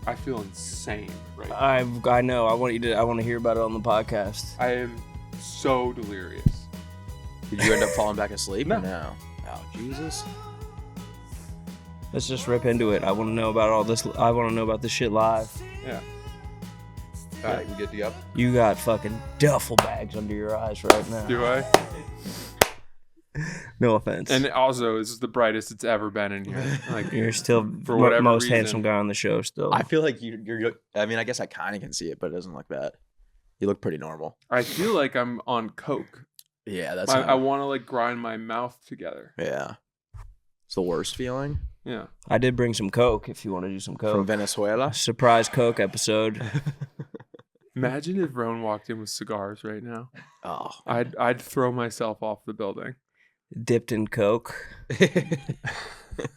I feel insane right now. I know. I want to hear about it on the podcast. I am so delirious. Did you end up falling back asleep? No. Or no. Oh, Jesus. Let's just rip into it. I want to know about all this. I want to know about this shit live. Yeah. All right, we good to go? You got fucking duffel bags under your eyes right now. Do I? No offense. And also, this is the brightest it's ever been in here. Like, you're still for whatever most reason. handsome guy on the show still. I feel like you're. I mean, I guess I kind of can see it, but it doesn't look bad. You look pretty normal. I feel like I'm on coke. Yeah, that's. I want to like grind my mouth together. Yeah. It's the worst feeling. Yeah. I did bring some Coke if you want to do some Coke. From Venezuela. Surprise Coke episode. Imagine if Roan walked in with cigars right now. Oh. I'd throw myself off the building. Dipped in Coke.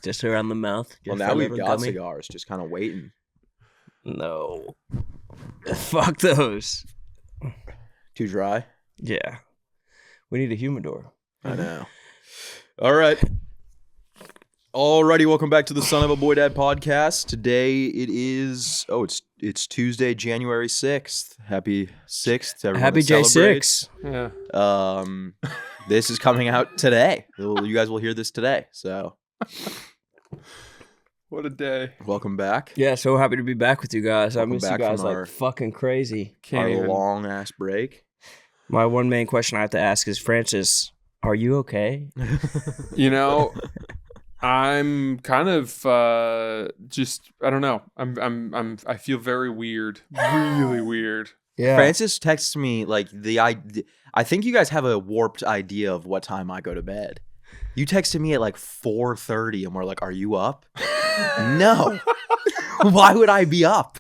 Just around the mouth. Well, now we've got cigars, just kind of waiting. No. Fuck those. Too dry? Yeah. We need a humidor. I know. All right. Alrighty, welcome back to the Son of a Boy Dad podcast. Today it is, it's Tuesday, January 6th. Happy 6th to everyone Happy that celebrates. Yeah. This is coming out today. You guys will hear this today. So, What a day. welcome back. Yeah, so happy to be back with you guys. I Welcome miss you back guys from like our- fucking crazy. Can't Our even. long ass break. My one main question I have to ask is, Francis, are you okay? You know, I'm kind of just I don't know. I feel very weird. Really weird. Yeah. Francis texts me like I think you guys have a warped idea of what time I go to bed. You texted me at like 4:30 and we're like, "Are you up?" No. Why would I be up?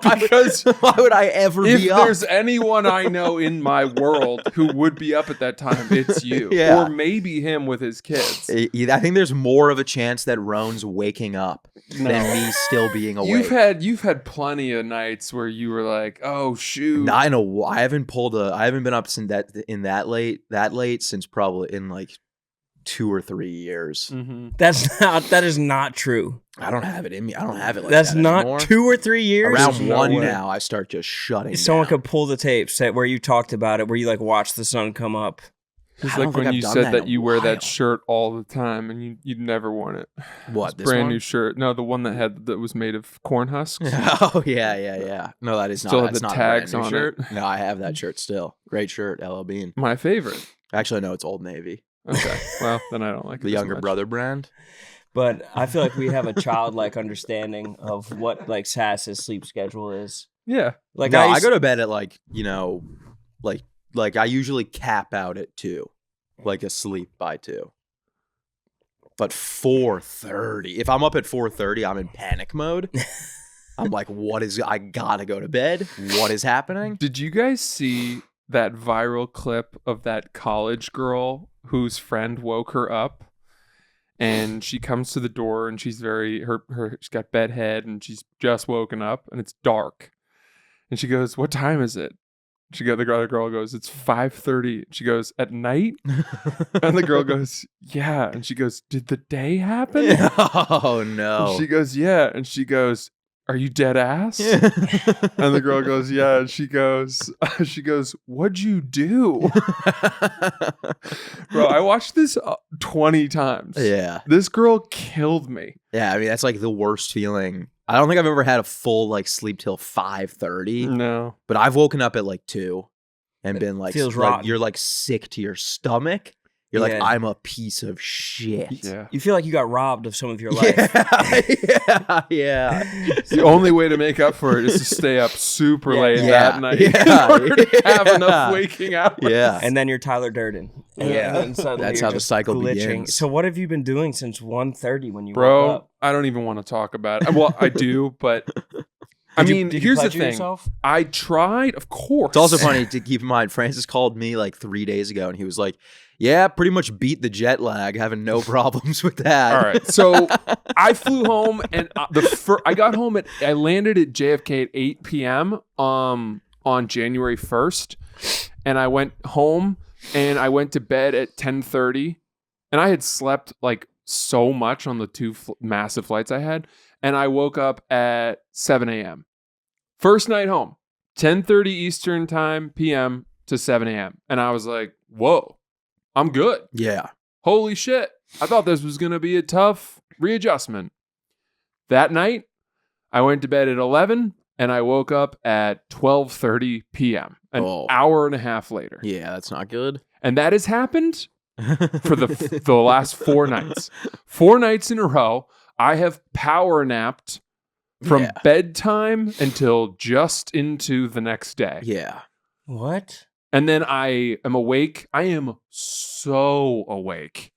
Because why would I ever if be up? there's anyone I know in my world who would be up at that time, it's you. Yeah. Or maybe him with his kids. I think there's more of a chance that Roan's waking up than me still being awake. You've had plenty of nights where you were like, "Oh shoot." Not in a. I haven't been up since that late since probably in like 2 or 3 years. Mm-hmm. That is not true. I don't have it in me. I don't have it like That's that not anymore. 2 or 3 years. Around There's no 1 way. now, I start just shutting Someone down. could pull the tapes that where you talked about it, where you like watch the sun come up. It's I don't like think when I've you done said that that in you a wear while. that shirt all the time and you'd never worn it. What, It's this brand one? new shirt. No, the one that was made of corn husks. Oh yeah. No, that is Still not. have That's the not tags a brand new on it. shirt. No, I have that shirt still. Great shirt, LL Bean. My favorite. Actually, no, it's Old Navy, Okay. Well, then I don't like it. the as younger much. brother brand. But I feel like we have a childlike understanding of what like Sass's sleep schedule is. Yeah. Like No, I used- go to bed at like like I usually cap out at 2, like asleep by 2. But 4:30. If I'm up at 4:30, I'm in panic mode. I'm like, I gotta go to bed. What is happening? Did you guys see that viral clip of that college girl whose friend woke her up? And she comes to the door and she's she's got bedhead and she's just woken up and it's dark. And she goes, "What time is it?" The other girl goes, "It's 5:30." She goes, "At night?" And the girl goes, "Yeah." And she goes, "Did the day happen?" Oh no. And she goes, "Yeah." And she goes, "Are you dead ass?" And the girl goes, "Yeah." And she goes, "What'd you do?" Bro, I watched this 20 times. Yeah. This girl killed me. Yeah, I mean that's like the worst feeling. I don't think I've ever had a full like sleep till 5:30, No. but I've woken up at like 2 and been like, feels like, rotten. you're like sick to your stomach. You're Yeah. like, I'm a piece of shit. Yeah. you feel like you got robbed of some of your life. Yeah. The only way to make up for it is to stay up super late Yeah. that night Yeah. in order to have Yeah. enough waking hours. Yeah. And then you're Tyler Durden. And Yeah. then suddenly That's you're how the just cycle glitching. begins. So what have you been doing since 1:30 when you woke Bro, up? I don't even want to talk about it. Well, I do, but I Did you- mean, did you here's the pleasure thing. yourself? I tried, of course. It's also funny to keep in mind, Francis called me like 3 days ago and he was like, yeah, pretty much beat the jet lag, having no problems with that. All right. So I flew home and I landed at JFK at 8 p.m. On January 1st. And I went home and I went to bed at 10:30. And I had slept like so much on the two massive flights I had. and I woke up at 7 a.m. First night home, 10:30 Eastern time p.m. to 7 a.m. And I was like, whoa, I'm good. Yeah. Holy shit. I thought this was going to be a tough readjustment. That night, I went to bed at 11 and I woke up at 12:30 p.m. An hour and a half later. Yeah, that's not good. And that has happened for the last 4 nights. 4 nights in a row, I have power napped from bedtime until just into the next day. Yeah. What? And then I am awake. I am so awake.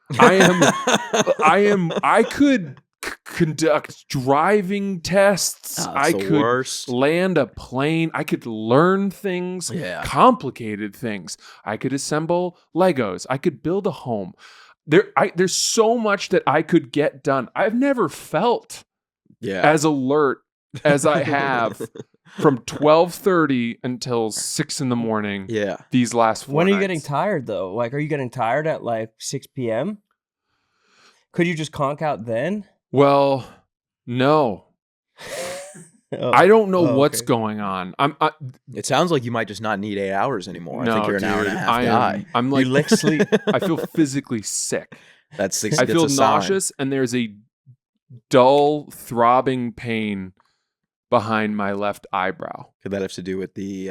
I could conduct driving tests. I could land a plane. I could learn things, complicated things. I could assemble Legos. I could build a home. There's so much that I could get done. I've never felt as alert as I have from 12:30 until 6 in the morning. Yeah. These last 4 When are you nights. getting tired though? Like, are you getting tired at like 6 p.m.? Could you just conk out then? Well, no. I don't know what's going on. It sounds like you might just not need 8 hours anymore. No, I think you're an hour and a half guy. I'm like, you lick sleep. I feel physically sick. I feel nauseous, and there's a dull, throbbing pain behind my left eyebrow. Could that have to do with the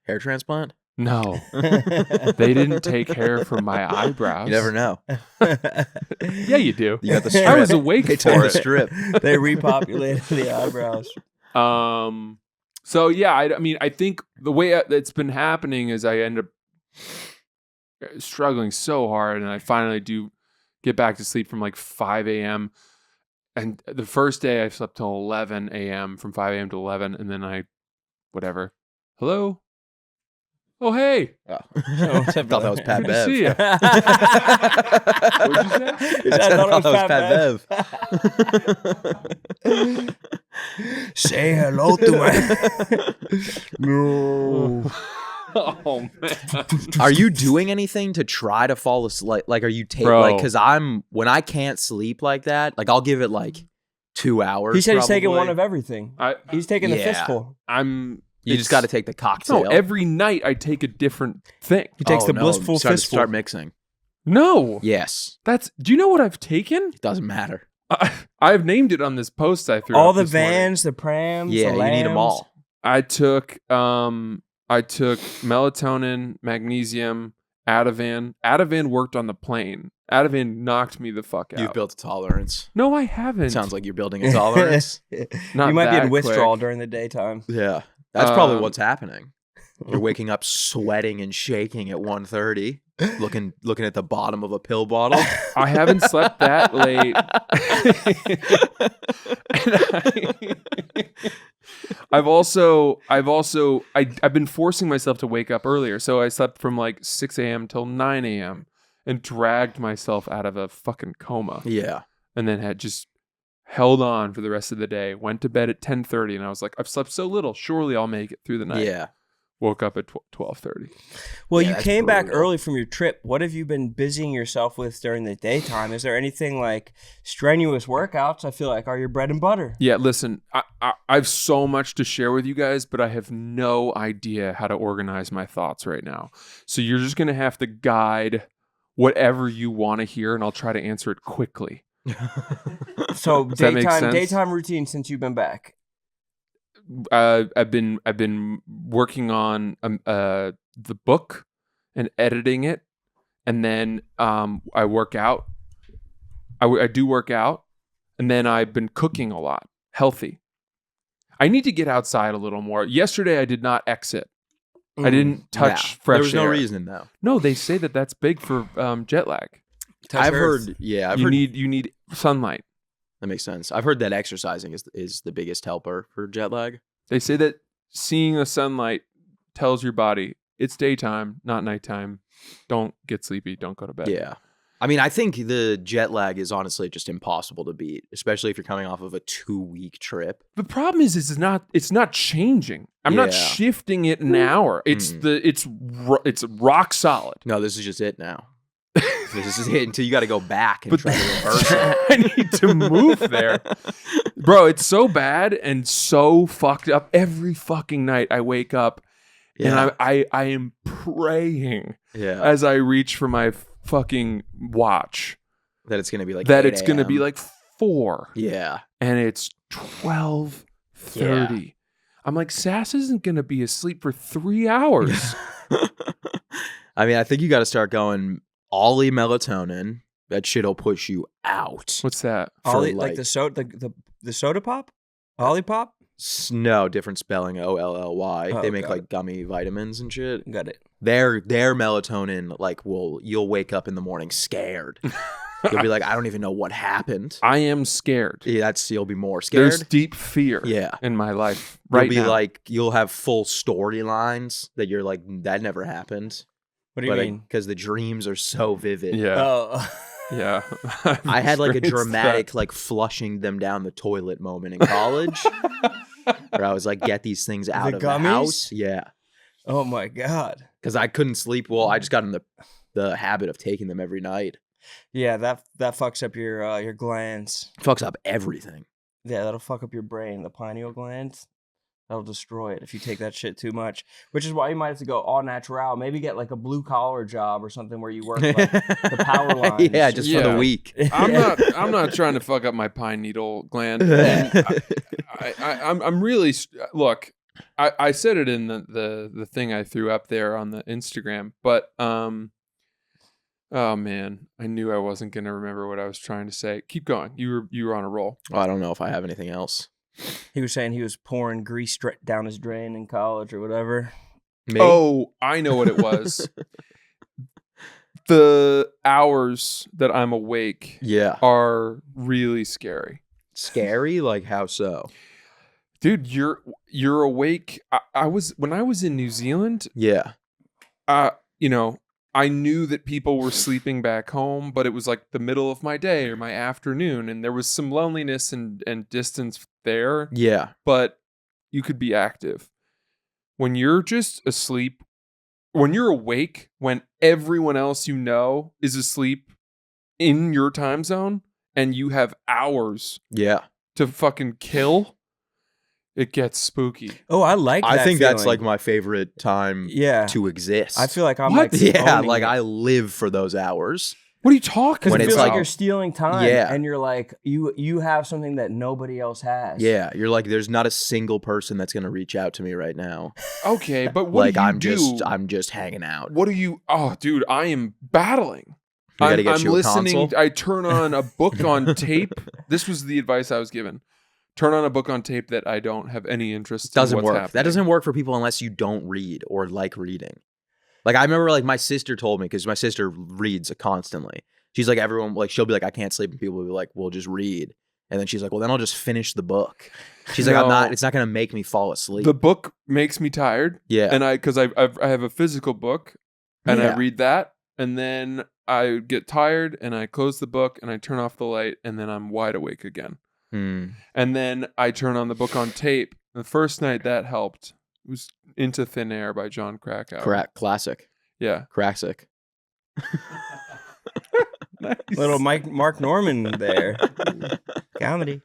hair transplant? No. They didn't take hair from my eyebrows. You never know. Yeah, you do. You got the strip. I was awake They for took the it. strip. They repopulated the eyebrows. So yeah, I mean, I think the way it's been happening is I end up struggling so hard, and I finally do get back to sleep from like 5 a.m. And the first day I slept till 11 a.m. from 5 a.m. to 11, and then hello? Oh, hey. Oh. I thought that was Pat Good to Bev. see ya. What'd you say? I thought it was Pat Bev. Say hello to me. No. Oh, man. Are you doing anything to try to fall asleep? Like, are you taking, because when I can't sleep like that, like, I'll give it like 2 hours. He said he's taking one of everything. He's taking the Yeah. fistful. You just got to take the cocktail. No, every night I take a different thing. He takes the blissful fistful. Start mixing. No. Yes. Do you know what I've taken? It doesn't matter. I've named it on this post I threw All up the this morning. vans, the prams, Yeah, the you need them lambs. all. I took melatonin, magnesium, Ativan. Ativan worked on the plane. Ativan knocked me the fuck out. You've built a tolerance. No, I haven't. Sounds like you're building a tolerance. Not you might be that in withdrawal quick. during the daytime. Yeah. That's probably what's happening. You're waking up sweating and shaking at 1:30, looking at the bottom of a pill bottle. I haven't slept that late. I've been forcing myself to wake up earlier. So I slept from like 6 a.m. till 9 a.m. and dragged myself out of a fucking coma. Yeah. And then had just held on for the rest of the day. Went to bed at 10:30 and I was like, I've slept so little. Surely I'll make it through the night. Yeah. Woke up at 12:30. Well, Yeah, you that's came back brutal. early from your trip. What have you been busying yourself with during the daytime? Is there anything like strenuous workouts? I feel like are your bread and butter. Yeah, listen, I have so much to share with you guys, but I have no idea how to organize my thoughts right now. So you're just going to have to guide whatever you want to hear, and I'll try to answer it quickly. So Does that make sense? daytime routine since you've been back. I've been working on the book and editing it, and then I work out. I do work out, and then I've been cooking a lot, healthy. I need to get outside a little more. Yesterday I did not exit. I didn't touch fresh There was no air. reason though. No, they say that that's big for jet lag. I've heard. You need sunlight. That makes sense. I've heard that exercising is the biggest helper for jet lag. They say that seeing the sunlight tells your body it's daytime, not nighttime. Don't get sleepy. Don't go to bed. Yeah. I mean, I think the jet lag is honestly just impossible to beat, especially if you're coming off of a 2-week trip. The problem is it's not changing. I'm not Yeah. shifting it an hour. It's rock solid. No, this is just it now. This is it until you got to go back and try to reverse it. I need to move there. Bro, it's so bad and so fucked up. Every fucking night I wake up and I am praying as I reach for my fucking watch that it's going to be like that 8 it's going to be like 4. Yeah. And it's 12:30. I'm like, Sass isn't going to be asleep for 3 hours. I mean, I think you got to start going Ollie melatonin. That shit'll push you out. What's that? Ollie, like the soda pop? Ollie pop? No, different spelling. OLLY. Oh, They make got like gummy vitamins and shit. Got it. Their melatonin, like, you'll wake up in the morning scared. You'll be like, I don't even know what happened. I am scared. Yeah, you'll be more scared. There's deep fear in my life right You'll be now. like, you'll have full storylines that you're like, that never happened. What do you mean? Because the dreams are so vivid. Yeah. Oh. Yeah. I had like a experienced dramatic, like flushing them down the toilet moment in college where I was like, get these things out of gummies? the house. Yeah. Oh my God. Because I couldn't sleep. Well, I just got in the habit of taking them every night. Yeah, that fucks up your glands. Fucks up everything. Yeah, that'll fuck up your brain. The pineal glands. That'll destroy it if you take that shit too much. Which is why you might have to go all natural. Maybe get like a blue collar job or something where you work like the power lines. Yeah, just for the week. I'm not trying to fuck up my pine needle gland. I'm really look. I said it in the thing I threw up there on the Instagram, but oh man, I knew I wasn't gonna remember what I was trying to say. Keep going. You were on a roll. Well, I don't know if I have anything else. He was saying he was pouring grease down his drain in college or whatever. Me? Oh, I know what it was. The hours that I'm awake are really scary. Scary? Like how so? Dude, you're awake. When I was in New Zealand. Yeah. I knew that people were sleeping back home, but it was like the middle of my day or my afternoon, and there was some loneliness and distance there. Yeah. But you could be active. When you're just asleep, when you're awake, when everyone else you know is asleep in your time zone, and you have hours to fucking kill, it gets spooky. Oh, I like that. I think feeling. that's like my favorite time to exist. I feel like I'm What? like like I live for those hours. What are you talking Because about? it feels like you're stealing time. Yeah. And you're like, you have something that nobody else has. Yeah. You're like, there's not a single person that's going to reach out to me right now. Okay, but what do you do? I'm just hanging out. What do you... Oh, dude, I am battling. You gotta get I'm you a listening. console? I turn on a book on tape. This was the advice I was given. Turn on a book on tape that I don't have any interest in. Doesn't what's work. happening. That doesn't work for people unless you don't read or like reading. Like I remember like my sister told me, because my sister reads constantly. She's like, everyone, like she'll be like, I can't sleep, and people will be like, well, just read. And then she's like, well, then I'll just finish the book. She's like, it's not going to make me fall asleep. The book makes me tired. Yeah. And I have a physical book and I read that, and then I get tired and I close the book and I turn off the light, and then I'm wide awake again. And then I turn on the book on tape. The first night that helped. It was Into Thin Air by John Krakauer. Classic. Yeah. Classic. Nice. Little Mark Norman there. Comedy.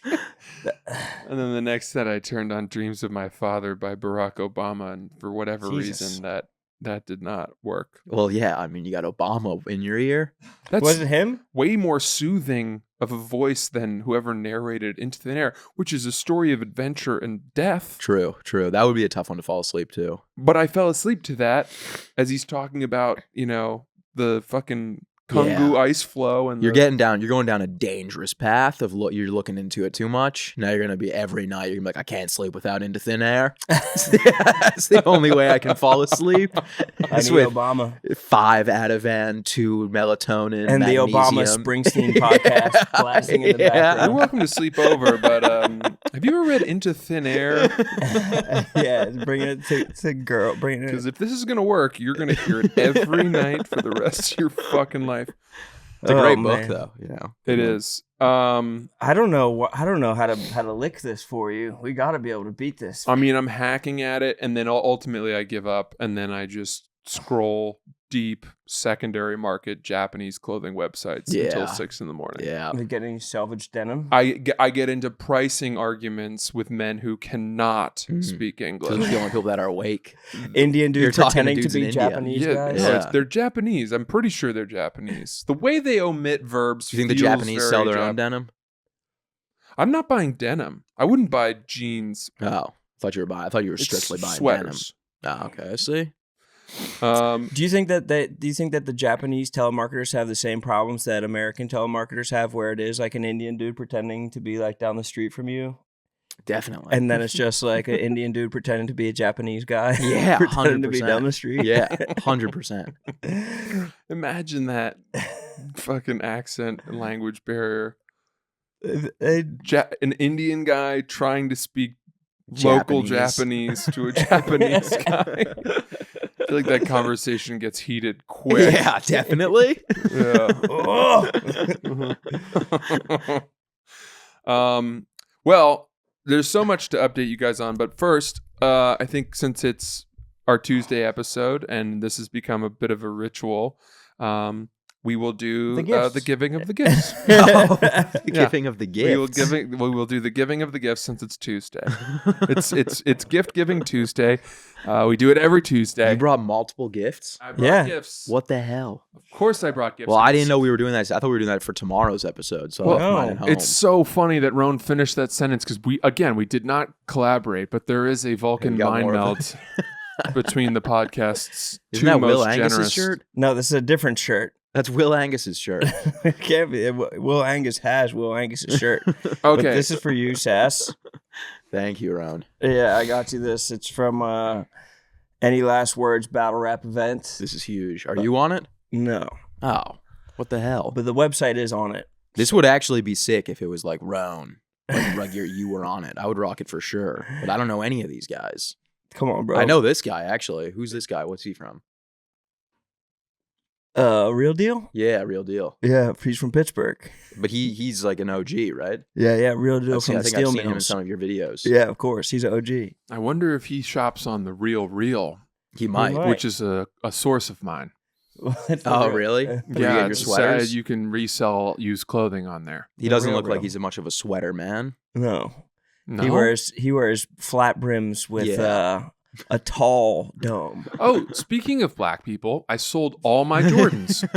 And then the next set I turned on Dreams of My Father by Barack Obama, and for whatever reason that did not work. Well, yeah, I mean, you got Obama in your ear. Was it him? Way more soothing of a voice than whoever narrated Into Thin Air, which is a story of adventure and death. True. That would be a tough one to fall asleep to. But I fell asleep to that as he's talking about, the fucking Kungu ice flow, and you're going down a dangerous path of you're looking into it too much. Now you're gonna be every night. You're gonna be like, I can't sleep without Into Thin Air. That's the only way I can fall asleep. I need Obama. 5 Ativan, 2 melatonin, and magnesium. the Obama Springsteen podcast blasting in the background. You're welcome to sleep over, but have you ever read Into Thin Air? Yeah, bringing it to girl. Because if this is gonna work, you're gonna hear it every night for the rest of your fucking life. It's a great book, though. It is. I don't know how to lick this for you. We got to be able to beat this. I mean, I'm hacking at it, and then ultimately I give up, and then I just scroll deep secondary market Japanese clothing websites until 6 in the morning. Yeah. They get any salvage denim? I get into pricing arguments with men who cannot speak Those are English. the only people that are awake. Indian You're dudes talking to pretending to dudes in be India. Japanese Yeah, guys? no, Yeah. they're Japanese. I'm pretty sure they're Japanese. The way they omit verbs. Do you think the feels Japanese very sell their own denim? I'm not buying denim. I wouldn't buy jeans. Oh, I thought you were It's strictly buying sweaters. denim. Oh, okay, I see. Do you think that the Japanese telemarketers have the same problems that American telemarketers have, where it is like an Indian dude pretending to be like down the street from you, Definitely. and then it's just like an Indian dude pretending to be a Japanese guy? Yeah, pretending to be 100%. down the street. Yeah, 100%. Imagine that fucking accent and language barrier. They- An Indian guy trying to speak local Japanese to a Japanese guy. I feel like that conversation gets heated quick. Yeah, definitely. Yeah. Well, there's so much to update you guys on, but first, I think since it's our Tuesday episode and this has become a bit of a ritual, we will do the giving of the gifts. The giving of the gifts. We will do the giving of the gifts since it's Tuesday. It's gift giving Tuesday. We do it every Tuesday. You brought multiple gifts? I brought Yeah. gifts. What the hell? Of course I brought gifts. Well, I didn't know we were doing that. I thought we were doing that for tomorrow's episode. So Well, I left mine at home. It's so funny that Roan finished that sentence because we did not collaborate, but there is a Vulcan You got mind more of melt between the podcasts. Isn't that Will most Angus's generous. shirt? no, this is a different shirt. That's Will Angus's shirt. It can't be. Will Angus has Will Angus's shirt. But Okay, this is for you, Sass. Thank you, Ron. Yeah, I got you this. It's from Any Last Words Battle Rap event. This is huge. Are you on it? No, Oh, what the hell? but the website is on it. This would actually be sick if it was like Roan. Like you were on it. I would rock it for sure. But I don't know any of these guys. Come on, bro. I know this guy, actually. Who's this guy? What's he from? Real deal? Yeah, real deal. Yeah, he's from Pittsburgh. But he's like an OG, right? Yeah, real deal I from the think I've steel seen him in mills. some of your videos. Yeah, of course, he's an OG. I wonder if he shops on the Real, He might. might. which is a source of mine. Oh, really? Uh, Where you get your it's sweaters? said you can resell used clothing on there. He doesn't Real, look like real. he's much of a sweater man. No. No? He wears flat brims with Yeah. a tall dome. Oh, speaking of black people, I sold all my Jordans.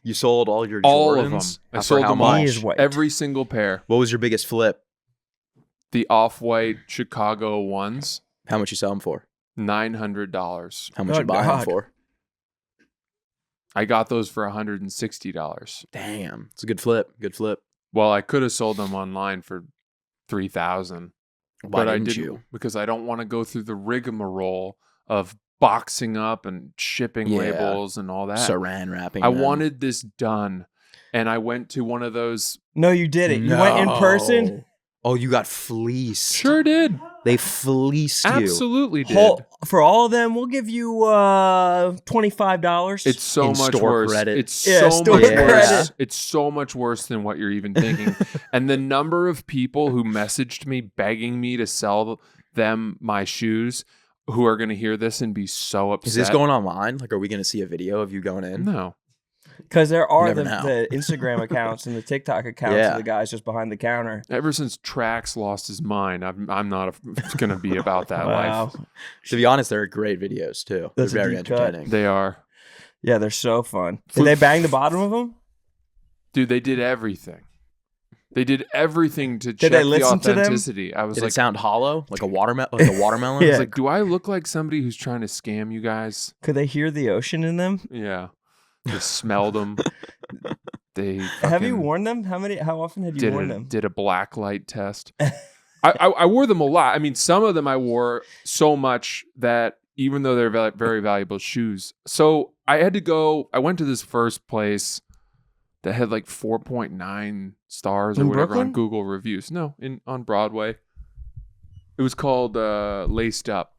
You sold all your Jordans? All of them. I For sold how them all. He much? is white. Every single pair. What was your biggest flip? The off-white Chicago ones, How much you sell them for? $900. How much Oh, you buy them God. for? I got those for $160. Damn. It's a good flip. Good flip. Well, I could have sold them online for $3,000. Why but I didn't didn't you? because I don't want to go through the rigmarole of boxing up and shipping Yeah. labels and all that. Saran wrapping. I them. wanted this done, and I went to one of those. No, you didn't. You went in person. No. Oh, you got fleeced. Sure did, They fleeced you. absolutely did. For all of them, we'll give you $25. It's so In much store worse. credit. It's Yeah, so store much credit. worse. It's so much worse than what you're even thinking. And the number of people who messaged me begging me to sell them my shoes, who are going to hear this and be so upset. Is this going online? Like, are we going to see a video of you going in? No. because there are never the know. Instagram accounts and the TikTok accounts Yeah. of the guys just behind the counter. Ever since Trax lost his mind, I'm not going to be about that life. To be honest, they're great videos too. That's a they're very deep cut. entertaining. They are. Yeah, they're so fun. Did they bang the bottom of them? Dude, they did everything. They did everything to Did check they the listen to them? authenticity. I was Did like, it sound hollow, like a watermelon? Like a watermelon? Yeah. I was like, do I look like somebody who's trying to scam you guys? Could they hear the ocean in them? Yeah. Just smelled them. They Have you fucking worn them? How often have you worn them? did a black light test. I wore them a lot. I mean, some of them I wore so much that even though they're very valuable shoes. So I went to this first place that had like 4.9 stars or In whatever Brooklyn? on Google reviews. No, on Broadway. It was called Laced Up.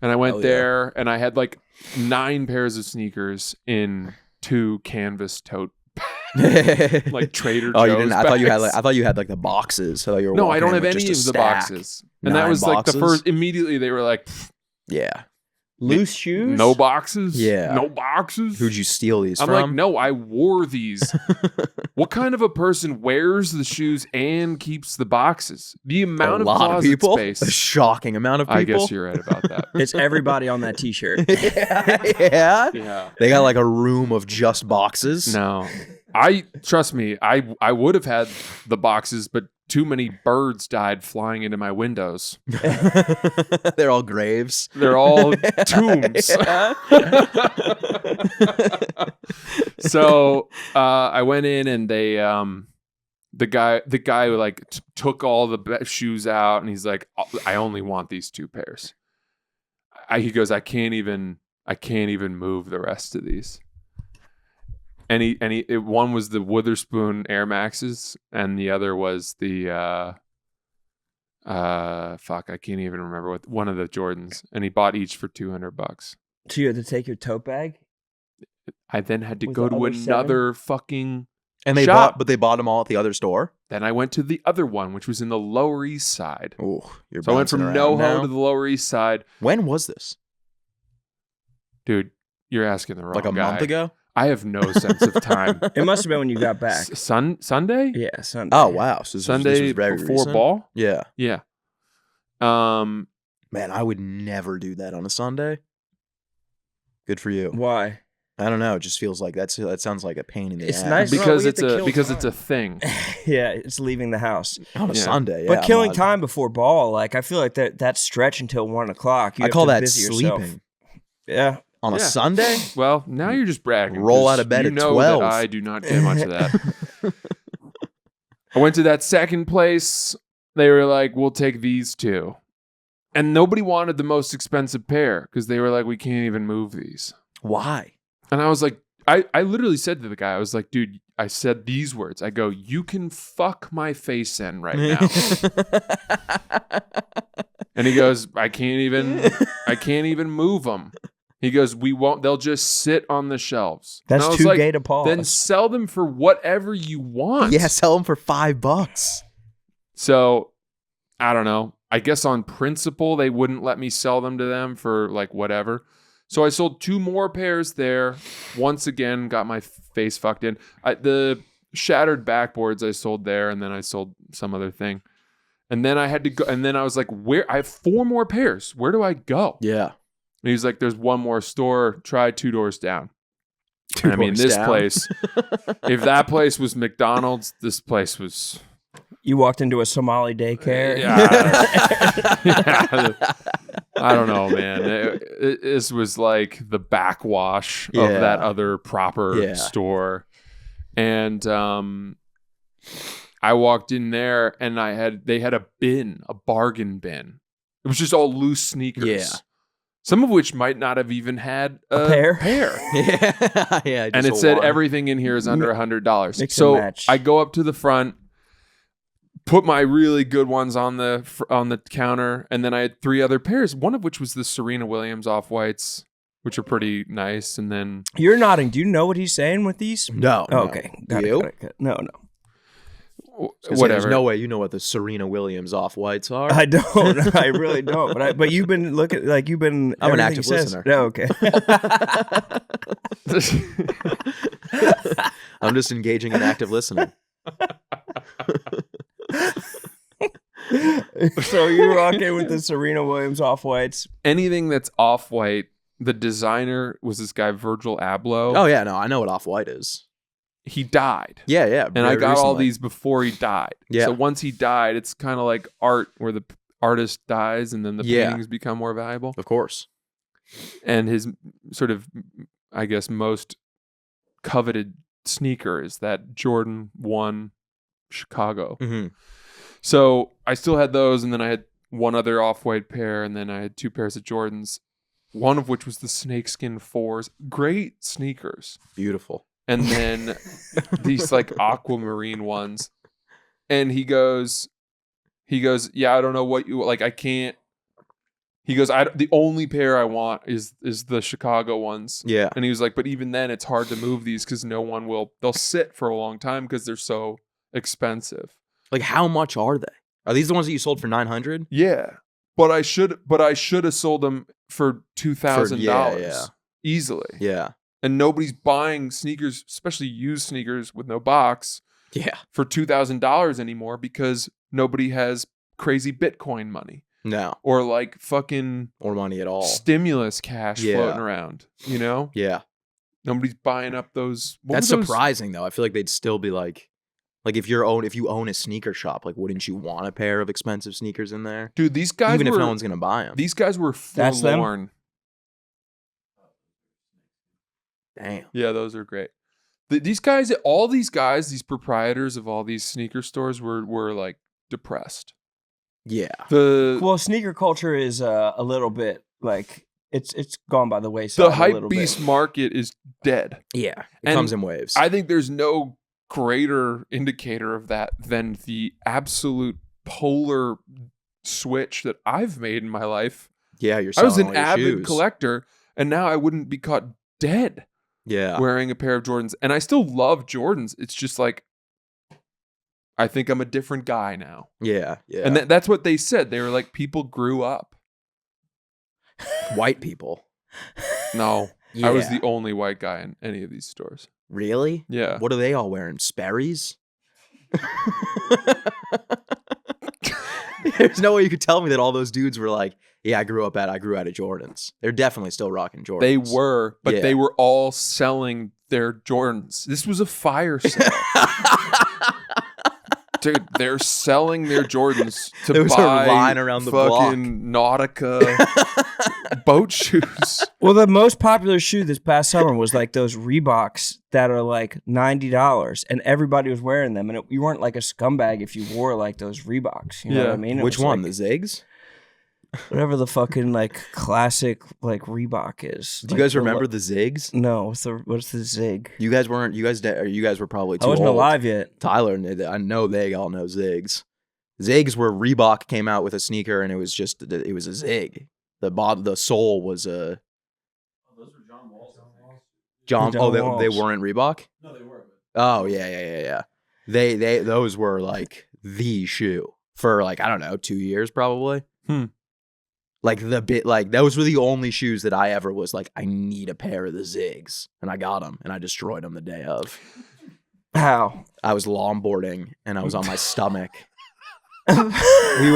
And I went Oh, yeah. there and I had like 9 pairs of sneakers in 2 canvas tote like Trader Joe's. Oh, you didn't. I thought you had bags. like. I thought you had like the boxes. I thought you were. No, I walking don't in have with any just of a the stack. boxes. And that 9 was like the boxes? first. Immediately, they were like, Yeah. Loose shoes? No boxes? Yeah. No boxes? Who'd you steal these I'm from? like, no, I wore these. What kind of a person wears the shoes and keeps the boxes? The amount a of lot of closet people. space. A shocking amount of people. I guess you're right about that. It's everybody on that t-shirt. yeah. Yeah. They got like a room of just boxes. No. Trust me, I would have had the boxes, but too many birds died flying into my windows. They're all graves. They're all tombs. So I went in and they the guy like took all the shoes out and he's like, I only want these 2 pairs. He goes, I can't even move the rest of these. And one was the Witherspoon Air Maxes, and the other was the I can't even remember what one of the Jordans. And he bought each for $200. So you had to take your tote bag? I then had to Was go the to other another fucking And they shop. they bought them all at the other store. Then I went to the other one, which was in the Lower East Side. Oh, you're So I went from bouncing around NoHo now. to the Lower East Side. When was this? Dude, you're asking the wrong Like a guy. month ago? I have no sense of time. It must have been when you got back. Sunday? Yeah, Sunday. Oh wow! So this Sunday was very before recent? ball? Yeah, Yeah. man, I would never do that on a Sunday. Good for you. Why? I don't know. It just feels like that sounds like a pain in the It's ass. nice. because we it's get to a kill because time. it's a thing. Yeah, it's leaving the house. on a Yeah. Sunday. But yeah, killing I'm not- time before ball, like I feel like that stretch until 1 o'clock. You I have call to that busy yourself. sleeping Yeah. on a Yeah. Sunday. Well, now you're just bragging. Roll 'cause out of bed you at know 12. that I do not get much of that. I went to that second place. They were like, "We'll take these 2," and nobody wanted the most expensive pair because they were like, "We can't even move these." Why? And I was like, I literally said to the guy, I was like, "Dude," I said these words. I go, "You can fuck my face in right now." And he goes, I can't even move them. He goes, "We won't. They'll just sit on the shelves." That's And I was too like, gay to pause. Then sell them for whatever you want. Yeah, sell them for $5. So I don't know. I guess on principle they wouldn't let me sell them to them for like whatever. So I sold 2 more pairs there. Once again, got my face fucked in. The shattered backboards I sold there, and then I sold some other thing. And then I had to go. And then I was like, "Where? I have 4 more pairs. Where do I go?" Yeah. And he's like, "There's one more store. Try 2 doors down." 2 And I mean, doors this down. place. If that place was McDonald's, this place was. You walked into a Somali daycare. Yeah. I don't know, man. This was like the backwash of Yeah. that other proper Yeah. store. And I walked in there and they had a bargain bin. It was just all loose sneakers. Yeah. Some of which might not have even had A pair? Yeah. Yeah. And just it a said one. everything in here is under $100. Mix and So match. I go up to the front, put my really good ones on the counter, and then I had 3 other pairs. One of which was the Serena Williams off-whites, which are pretty nice. And then You're nodding. Do you know what he's saying with these? No. Oh, no. okay. Got it, You? got it, got it. No. whatever. There's no way you know what the Serena Williams off whites are. I don't. I really don't. But you've been looking like you've been. I'm an everything active says- listener. No, okay. I'm just engaging in active listening. So you're rocking with the Serena Williams off whites. Anything that's off-white, the designer was this guy, Virgil Abloh. Oh yeah, no, I know what off white is. He died. Yeah, yeah. And I very got all recently. these before he died. Yeah. So once he died, it's kind of like art where the artist dies and then the Yeah. paintings become more valuable. Of course. And his sort of, I guess, most coveted sneaker is that Jordan 1 Chicago. Mm-hmm. So I still had those, and then I had one other off-white pair, and then I had 2 pairs of Jordans, one of which was the snakeskin 4s. Great sneakers. Beautiful. And then these like aquamarine ones. And he goes, "Yeah, I don't know what you like. I can't." He goes, "The only pair I want is the Chicago ones." Yeah. And he was like, "But even then, it's hard to move these because no one will. They'll sit for a long time because they're so expensive." Like, how much are they? Are these the ones that you sold for $900? Yeah. But I should have sold them for $2,000 yeah. easily. Yeah. And nobody's buying sneakers, especially used sneakers with no box, Yeah. for $2,000 anymore because nobody has crazy Bitcoin money No. or like fucking Or money at all. stimulus cash Yeah. floating around. You know, Yeah. nobody's buying up those. That's surprising though. I feel like they'd still be like if you own a sneaker shop, like wouldn't you want a pair of expensive sneakers in there? Dude, these guys Even were, if no one's gonna buy them. These guys were That's them? forlorn. Damn. Yeah, those are great. These guys, all these guys, these proprietors of all these sneaker stores were like depressed. Yeah. Well, sneaker culture is a little bit like it's gone by the wayside. The a hype little beast bit. market is dead. Yeah. It And comes in waves. I think there's no greater indicator of that than the absolute polar switch that I've made in my life. Yeah, you're I was selling an all your avid shoes. collector, and now I wouldn't be caught dead Yeah. wearing a pair of Jordans. And I still love Jordans. It's just like, I think I'm a different guy now. Yeah. Yeah. And that's what they said. They were like, people grew up. White people. No, Yeah. I was the only white guy in any of these stores. Really? Yeah. What are they all wearing? Sperry's? There's no way you could tell me that all those dudes were like, yeah, I grew out of Jordans. They're definitely still rocking Jordans. They were, but Yeah. they were all selling their Jordans. This was a fire sale. Dude, they're selling their Jordans to There was a buy line around the fucking Nautica boat shoes. Well, the most popular shoe this past summer was like those Reeboks that are like $90, and everybody was wearing them. And you weren't like a scumbag if you wore like those Reeboks. You know Yeah. what I mean? It Which was one? like, The Zigs? whatever the fucking like classic like Reebok is. Do you Like, guys remember the Zigs? No, what's the Zig? You guys weren't. You guys were probably too I wasn't old. alive yet. Tyler, I know they all know Zigs. Zigs were Reebok came out with a sneaker and it was a Zig. The sole was a Those were John Wall's. John. John Oh, they Walls. weren't Reebok. No, they were. Oh yeah. They those were like the shoe for like I don't know 2 years probably. Like those were the only shoes that I ever was like I need a pair of the Zigs and I got them and I destroyed them the day of. How? I was longboarding and I was on my stomach. we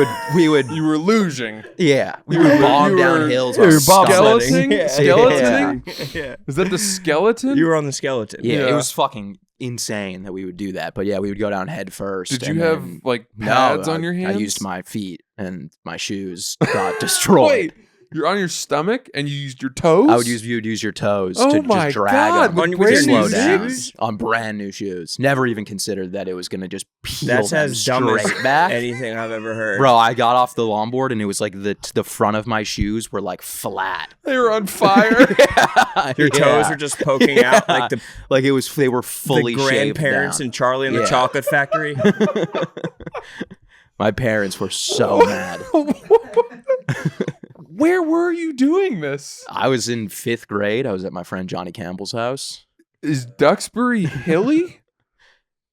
would You were losing. yeah we You would were- bomb you down were- hills you on were stomach. Skeleton? Yeah. Skeletoning? Yeah. Is that the skeleton? You were on the skeleton. Yeah, Yeah. it was fucking insane that we would do that. But yeah, we would go down head first. Did you and have then- like No, pads on your hands? I used my feet and my shoes got destroyed. Wait, you're on your stomach and you used your toes? You would use your toes Oh to my just drag God, them with to brand slow new down shoes? on brand new shoes. Never even considered that it was gonna just peel That's them as dumb as straight back. anything I've ever heard. Bro, I got off the longboard and it was like the front of my shoes were like flat. They were on fire. Your toes are just poking out like the like they were fully the grandparents shaved down. in Charlie and the Yeah. Chocolate Factory. My parents were so mad. Where were you doing this? I was in 5th grade. I was at my friend Johnny Campbell's house. Is Duxbury hilly?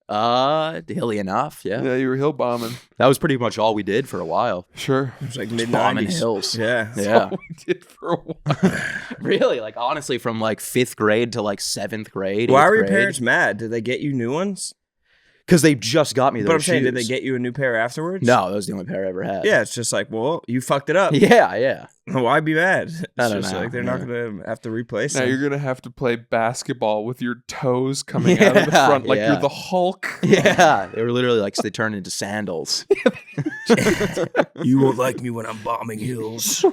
Hilly enough, yeah. Yeah, you were hill bombing. That was pretty much all we did for a while. Sure. It was like Just mid bombing 90s. hills. Yeah. Yeah. We did for a while. Really? Like honestly, from like 5th grade to like 7th grade. Why 8th were your grade. parents mad? Did they get you new ones? Because they just got me those But I'm saying, shoes. did they get you a new pair afterwards? No, that was the only pair I ever had. Yeah, it's just like, well, you fucked it up. Yeah. Why be mad? It's I don't just know, like they're not yeah. going to have to replace Now them. you're going to have to play basketball with your toes coming out of the Yeah, front like yeah. you're the Hulk. Yeah. They were literally like, they turned into sandals. You won't like me when I'm bombing hills.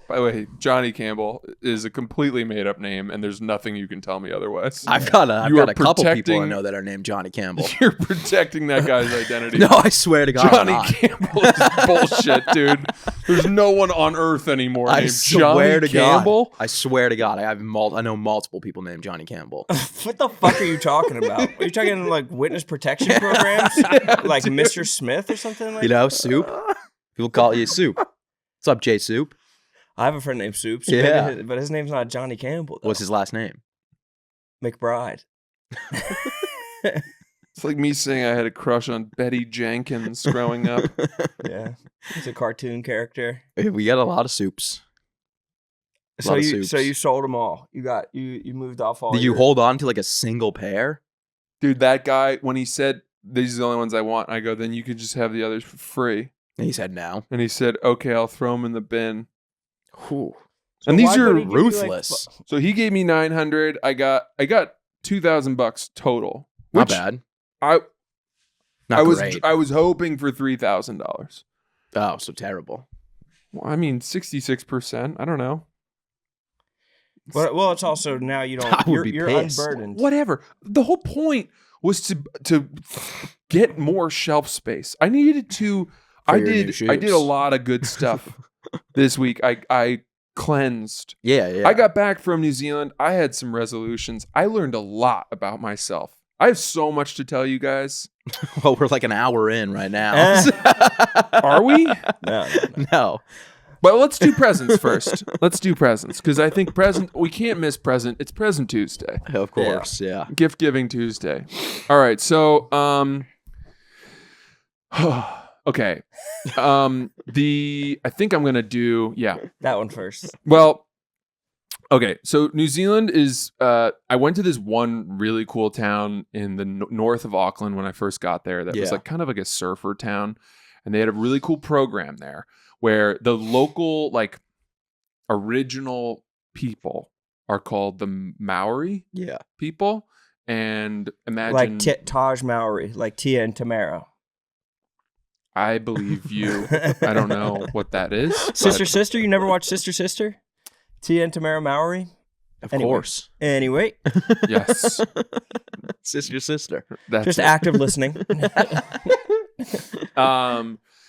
By the way, Johnny Campbell is a completely made up name, and there's nothing you can tell me otherwise. I've got You are a couple people I protecting- know that are named Johnny Campbell. You're protecting that guy's identity. No, I swear to God, I'm Johnny not. Campbell is bullshit, dude. There's no one on earth anymore I named swear Johnny to Campbell. God. I swear to God, I know multiple people named Johnny Campbell. What the fuck are you talking about? Are you talking like witness protection programs? Like Mr. Smith or something like You know, Soup. People call you Soup. What's up, Jay Soup? I have a friend named Soups. Yeah. But his name's not Johnny Campbell. Though. What's his last name? McBride. It's like me saying I had a crush on Betty Jenkins growing up. Yeah, he's a cartoon character. We got a lot of soups. So you sold them all. You moved off all. Did you hold on to like a single pair? Dude, that guy, when he said, these are the only ones I want, I go, then you could just have the others for free. And he said no. And he said, okay, I'll throw them in the bin. Whew. And these are ruthless. So he gave me 900. I got $2,000 total. Not bad. I Great. was hoping for $3,000. Oh, so terrible. Well, I mean, 66%. I don't know. Well, it's also now you don't. I would be You're pissed. unburdened. Whatever. The whole point was to get more shelf space. I needed to. For I your new did shoes. a lot of good stuff this week. I cleansed. Yeah. I got back from New Zealand. I had some resolutions. I learned a lot about myself. I have so much to tell you guys. Well, we're like an hour in right now. Are we? No. Well, let's do presents first. Let's do presents because I think we can't miss present. It's Present Tuesday. Of course, yeah. Gift Giving Tuesday. All right, so okay. I think I'm gonna do that one first. Well, okay. So New Zealand is. I went to this one really cool town in the north of Auckland when I first got there. That was like kind of like a surfer town, and they had a really cool program there where the local like original people are called the Maori people, and imagine like Taj Maori, like Tia and Tamara. I believe you. I don't know what that is. Sister. You never watched Sister? Tia and Tamara Maori. Of course. Anyway. Yes. Sister. That's just it. active listening.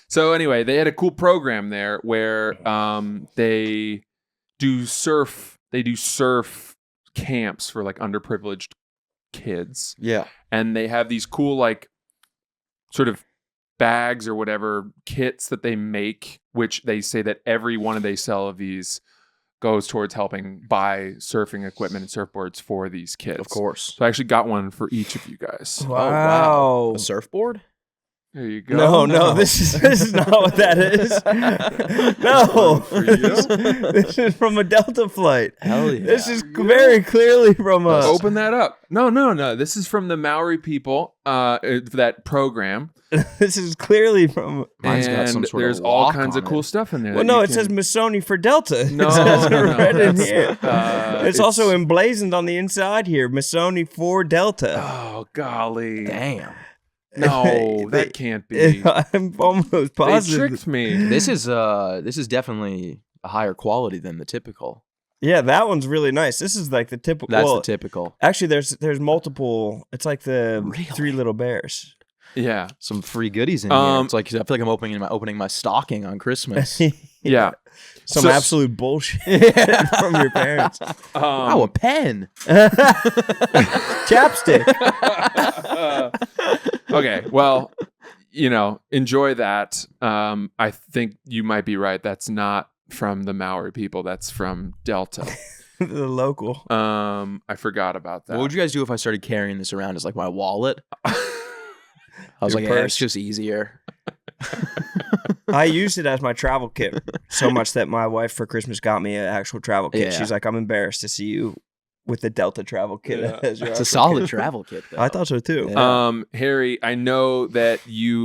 So anyway, they had a cool program there where they do surf camps for like underprivileged kids. Yeah. And they have these cool like sort of bags or whatever kits that they make, which they say that every one they sell of these goes towards helping buy surfing equipment and surfboards for these kids. Of course. So I actually got one for each of you guys. Wow. A surfboard? There you go. No, this is not what that is. No, For you? this is from a Delta flight. Hell yeah. This is very clearly from a. Open that up. No. This is from the Maori people, that program. This is clearly from. Mine's and got some sort there's of all lock kinds of on cool it. stuff in there. Well, that no, you it says can- Missoni for Delta. No, It says no, red in that's, here. It's also emblazoned on the inside here. Missoni for Delta. Oh golly! Damn. No, that can't be. I'm almost They positive. tricked me. This is definitely a higher quality than the typical. Yeah, that one's really nice. This is like the typical. That's the typical. Actually, there's multiple. It's like the Really? Three Little Bears. Yeah, Some free goodies in here. It's like I feel like I'm opening my stocking on Christmas. yeah. Some So- absolute bullshit from your parents. Oh, a pen. Chapstick. Okay, well, enjoy that. I think you might be right. That's not from the Maori people. That's from Delta. The local. I forgot about that. What would you guys do if I started carrying this around as like my wallet? I was Your like, yeah, purse? it's just easier. I used it as my travel kit so much that my wife for Christmas got me an actual travel kit. Yeah. She's like, I'm embarrassed to see you with the Delta travel kit. Yeah. As your It's a actual solid kit. travel kit, though. I thought so too. Yeah. Harry, I know that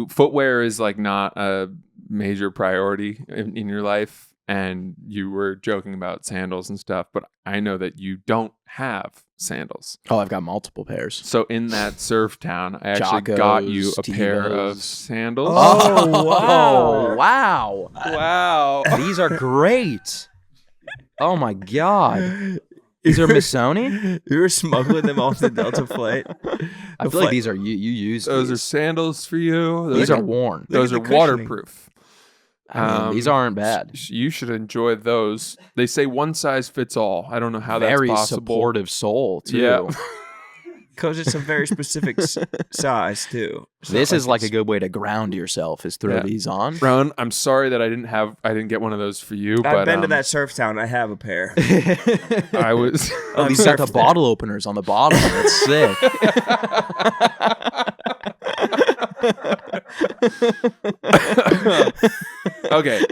footwear is like not a major priority in your life, and you were joking about sandals and stuff, but I know that you don't have sandals. Oh, I've got multiple pairs. So in that surf town, I actually got you a Chacos, pair of Tevas. sandals. Oh, wow. wow. Wow. These are great. Oh, my God. These are Missoni? You were smuggling them off the Delta flight. I feel like these are, you use Those are these. sandals for you. These are worn. Those are Look at the cushioning. waterproof. I mean, these aren't bad. You should enjoy those. They say one size fits all. I don't know how Very that's possible. supportive soul, too. Yeah. Because it's a very specific size too. It's This not is like a it's- good way to ground yourself is throw Yeah. these on. Ron, I'm sorry that I didn't get one of those for you. I've but been to that surf town. I have a pair. I was. Oh, these got the bottle openers on the bottom. That's sick. Okay.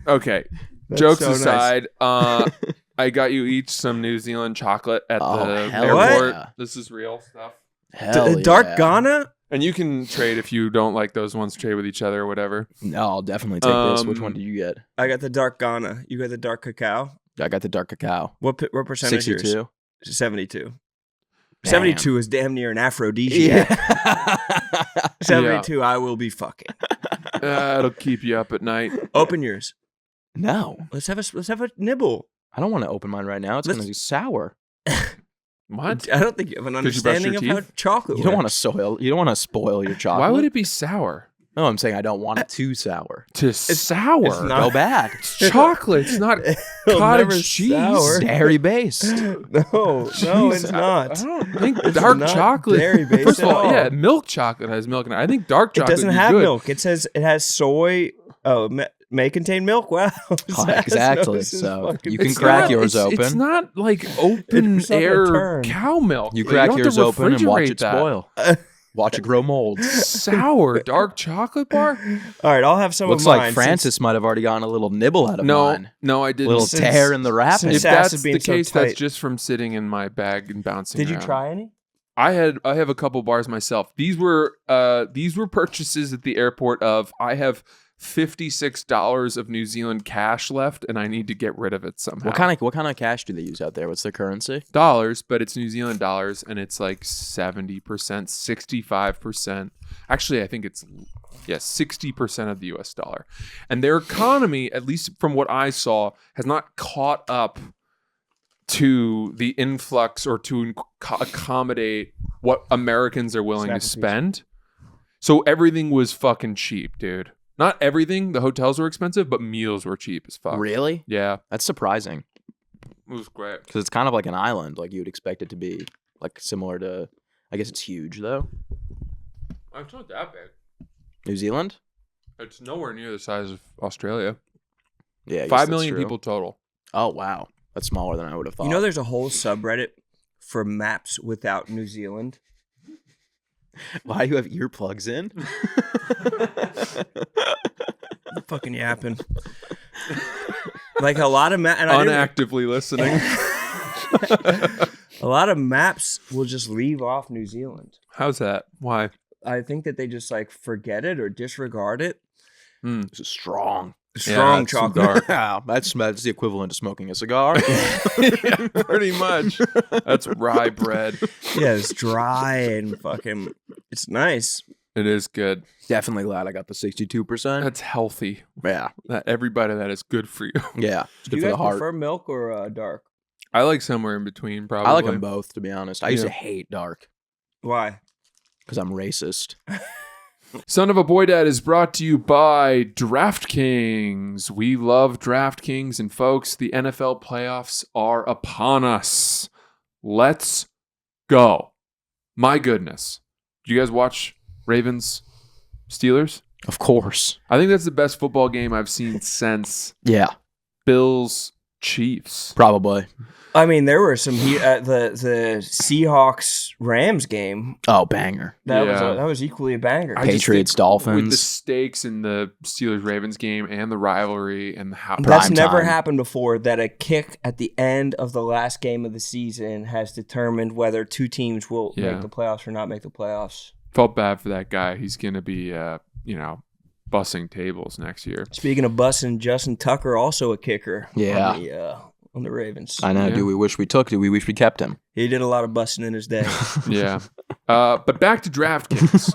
Okay. That's Jokes so nice. aside, I got you each some New Zealand chocolate at Oh, the hell airport. yeah. This is real stuff. Hell Dark yeah. Ghana? And you can trade if you don't like those ones, trade with each other or whatever. No, I'll definitely take this. Which one did you get? I got the dark Ghana. You got the dark cacao. I got the dark cacao. What percentage? 62. 72. Damn. 72 is damn near an aphrodisiac. Yeah. 72, I will be fucking. It'll keep you up at night. Open yours. No, Let's have a nibble. I don't want to open mine right now. It's Let's- going to be sour. What? I don't think you have an 'Cause you brush understanding your of how chocolate You don't want works. to soil. You don't want to spoil your chocolate. Why would it be sour? No, I'm saying I don't want it too sour. Sour. it's not- Go bad. It's chocolate. It's not It'll cottage never cheese. sour. Dairy based. No, Jeez, it's not. I don't think It's dark not chocolate. dairy-based First of at all, all. yeah, milk chocolate has milk in it. I think dark It chocolate doesn't is have good. milk. It says it has soy. Oh, may contain milk. Wow. Oh, exactly. This is So fucking- you can It's crack not- yours it's- It's open. not like open It's not gonna air turn. cow milk. You Like, crack don't have yours to open and watch refrigerate it that. spoil. Watch it grow molds. Sour dark chocolate bar? All right, I'll have some Looks of mine. like Francis might have already gotten a little nibble out of No, mine. no, I A didn't. little Since- tear in the wrapping. If since Sass that's is the being so case, that's tight. just from sitting in my bag and bouncing. Did you around. try any? I have a couple bars myself. These were purchases at the airport of I have $56 of New Zealand cash left and I need to get rid of it somehow. What kind of cash do they use out there? What's their currency? dollars, but it's New Zealand dollars and it's like 70%, 65%. Actually, I think it's 60% of the US dollar. And their economy, at least from what I saw, has not caught up to the influx or to accommodate what Americans are willing to spend. So everything was fucking cheap, dude. Not everything. The hotels were expensive, but meals were cheap as fuck. Really? Yeah. That's surprising It was great. because it's kind of like an island. Like you would expect it to be like similar to. I guess it's huge though. It's not that big. New Zealand. It's nowhere near the size of Australia. Yeah, I guess 5 that's million true. people total. Oh wow, that's smaller than I would have thought. You know, there's a whole subreddit for maps without New Zealand. why do you have earplugs in? Fucking yapping. Like a lot of Unactively listening. a lot of maps will just leave off New Zealand. How's that? Why? I think that they just like forget it or disregard it. This is strong. Strong it's too chocolate. dark. Yeah, that's the equivalent to smoking a cigar. Yeah, pretty much. That's rye bread. Yeah, it's dry and fucking. It's nice. It is good. Definitely glad I got the 62%. That's healthy. Yeah, That everybody that is good for you. yeah, it's Do good you for guys the heart. prefer milk or dark? I like somewhere in between, probably. I like them both, to be honest. I used to Yeah. hate dark Why? because I'm racist. Son of a Boy Dad is brought to you by DraftKings. We love DraftKings, and folks, the NFL playoffs are upon us. Let's go. My goodness. Did you guys watch Ravens Steelers? Of course. I think that's the best football game I've seen since Yeah, Bills Chiefs. probably. I mean, there were some the Seahawks Rams game. Oh, banger. That was equally a banger. I just Patriots, think Dolphins. With the stakes in the Steelers Ravens game and the rivalry and how That's prime never time. happened before. That a kick at the end of the last game of the season has determined whether two teams will Yeah. make the playoffs or not make the playoffs. felt bad for that guy. He's going to be, bussing tables next year. Speaking of busing, Justin Tucker also a kicker. Yeah. On the Ravens. I know. Yeah. Do we wish we took? Do we wish we kept him? He did a lot of busting in his day. Yeah. But back to DraftKings.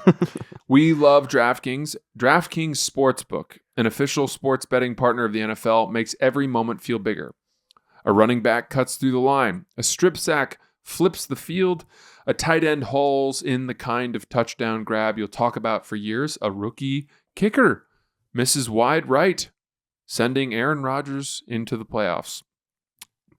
We love DraftKings. DraftKings Sportsbook, an official sports betting partner of the NFL, makes every moment feel bigger. A running back cuts through the line. A strip sack flips the field. A tight end hauls in the kind of touchdown grab you'll talk about for years. A rookie kicker misses wide right, sending Aaron Rodgers into the playoffs.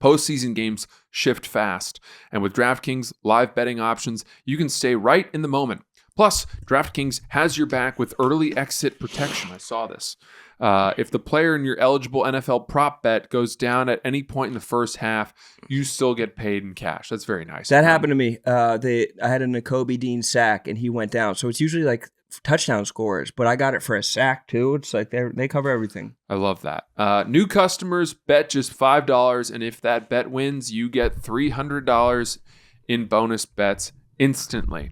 Postseason games shift fast, and with DraftKings live betting options, you can stay right in the moment. Plus, DraftKings has your back with early exit protection. I saw this. If the player in your eligible NFL prop bet goes down at any point in the first half, you still get paid in cash. That's very nice. That happened to me. I had a N'Kobe Dean sack, and he went down. So it's usually like touchdown scores, but I got it for a sack too. It's like they cover everything. I love that. New customers bet just $5, and if that bet wins, you get $300 in bonus bets instantly.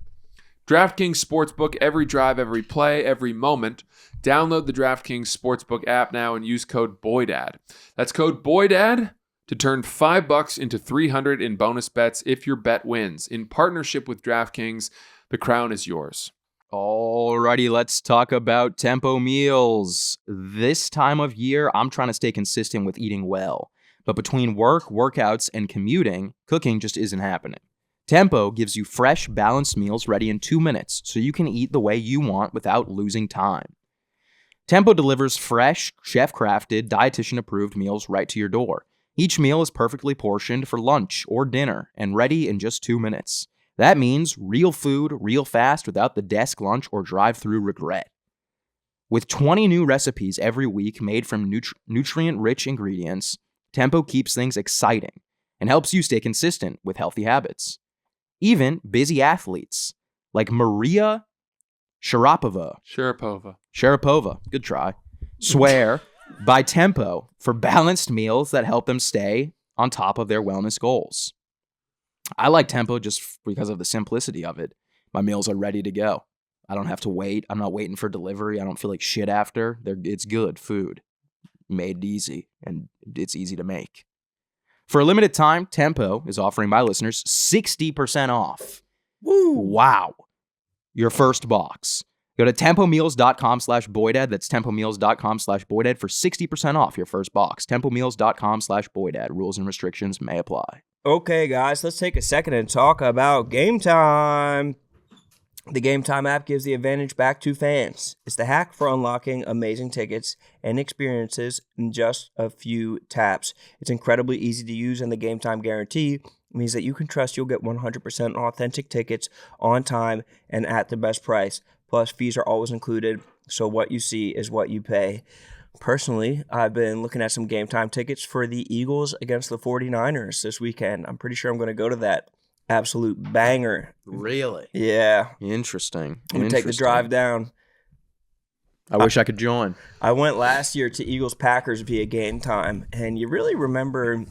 DraftKings Sportsbook, every drive, every play, every moment. Download the DraftKings Sportsbook app now and use code BOYDAD. That's code BOYDAD to turn $5 into $300 in bonus bets if your bet wins. In partnership with DraftKings, the crown is yours. Alrighty, let's talk about Tempo Meals. This time of year, I'm trying to stay consistent with eating well. But between work, workouts, and commuting, cooking just isn't happening. Tempo gives you fresh, balanced meals ready in 2 minutes, so you can eat the way you want without losing time. Tempo delivers fresh, chef-crafted, dietitian-approved meals right to your door. Each meal is perfectly portioned for lunch or dinner and ready in just 2 minutes. That means real food, real fast, without the desk lunch or drive-through regret. With 20 new recipes every week made from nutrient-rich ingredients, Tempo keeps things exciting and helps you stay consistent with healthy habits. Even busy athletes like Maria Sharapova, good try, swear by Tempo for balanced meals that help them stay on top of their wellness goals. I like Tempo just because of the simplicity of it. My meals are ready to go. I don't have to wait. I'm not waiting for delivery. I don't feel like shit after. It's good food, made easy, and it's easy to make. For a limited time, Tempo is offering my listeners 60% off. Woo! Wow. Your first box. Go to tempomeals.com/boydad. That's tempomeals.com/boydad for 60% off your first box. tempomeals.com/boydad. Rules and restrictions may apply. Okay, guys, let's take a second and talk about Game Time. The Game Time app gives the advantage back to fans. It's the hack for unlocking amazing tickets and experiences in just a few taps. It's incredibly easy to use, and the Game Time guarantee means that you can trust you'll get 100% authentic tickets on time and at the best price. Plus, fees are always included, so what you see is what you pay. Personally, I've been looking at some Game Time tickets for the Eagles against the 49ers this weekend. I'm pretty sure I'm going to go to that absolute banger. Really? Yeah. Interesting. I'm going to take the drive down. I wish I could join. I went last year to Eagles-Packers via Game Time, and you really remember,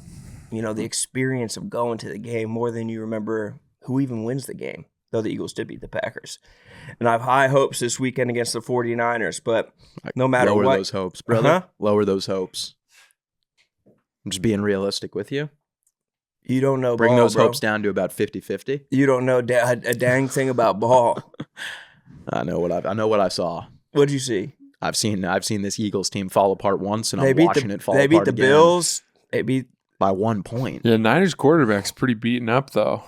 the experience of going to the game more than you remember who even wins the game, though the Eagles did beat the Packers. And I have high hopes this weekend against the 49ers, but no matter what. Lower those hopes, brother. Lower those hopes. I'm just being realistic with you. You don't know Bring ball, those bro. hopes down to about 50-50. You don't know a dang thing about ball. I know what I saw. What'd you see? I've seen this Eagles team fall apart once, and They I'm beat watching it fall They apart beat the again Bills. They beat by 1 point. Yeah, Niners quarterback's pretty beaten up, though.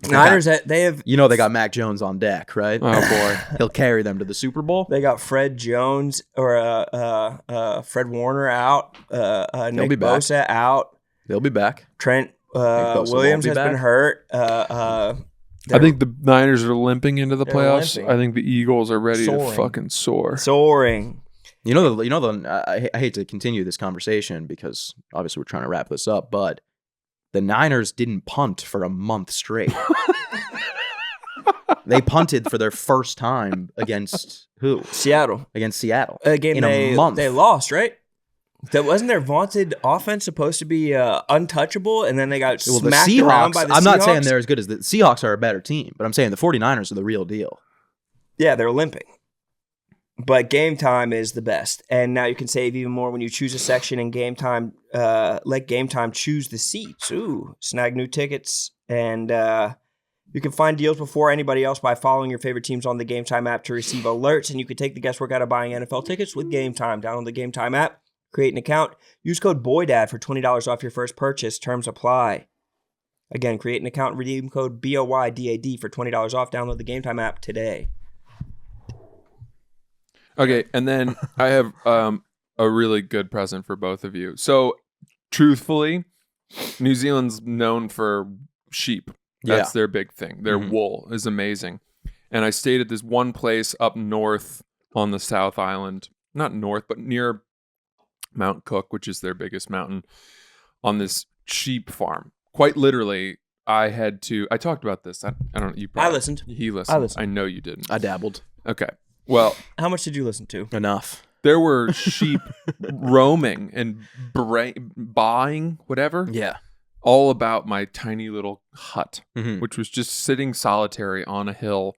Niners. They have. They got Mac Jones on deck, right? Oh, boy. He'll carry them to the Super Bowl. They got Fred Jones or Fred Warner out. Nick be back. Bosa out. They'll be back. Trent Bosa Williams won't be has been back? hurt. I think the Niners are limping into the They're playoffs. limping. I think the Eagles are ready Soaring. to fucking soar. soaring. I hate to continue this conversation because obviously we're trying to wrap this up, but the Niners didn't punt for a month straight. They punted for their first time against who? Seattle. Against Seattle. Again, in a month. They lost, right? That wasn't their vaunted offense supposed to be untouchable, and then they got Well, the smacked around Seahawks, by the I'm Seahawks? not saying they're as good as the Seahawks are a better team, but I'm saying the 49ers are the real deal. Yeah, they're limping. But Game Time is the best. And now you can save even more when you choose a section in Game Time. Let Game Time choose the seats. Ooh, snag new tickets. And you can find deals before anybody else by following your favorite teams on the Game Time app to receive alerts. And you can take the guesswork out of buying NFL tickets with Game Time. Download the Game Time app, create an account, use code BOYDAD for $20 off your first purchase. Terms apply. Again, create an account, redeem code BOYDAD for $20 off. Download the Game Time app today. Okay, and then I have a really good present for both of you. So, truthfully, New Zealand's known for sheep. That's their big thing. Their wool is amazing. And I stayed at this one place up north on the South Island. Not north, but near Mount Cook, which is their biggest mountain, on this sheep farm. Quite literally, I talked about this. I don't. You probably. I listened. He listened. I listened. I know you didn't. I dabbled. Okay. Well, How much did you listen to? Enough. there were sheep roaming and baaing, whatever, Yeah. all about my tiny little hut, Mhm. which was just sitting solitary on a hill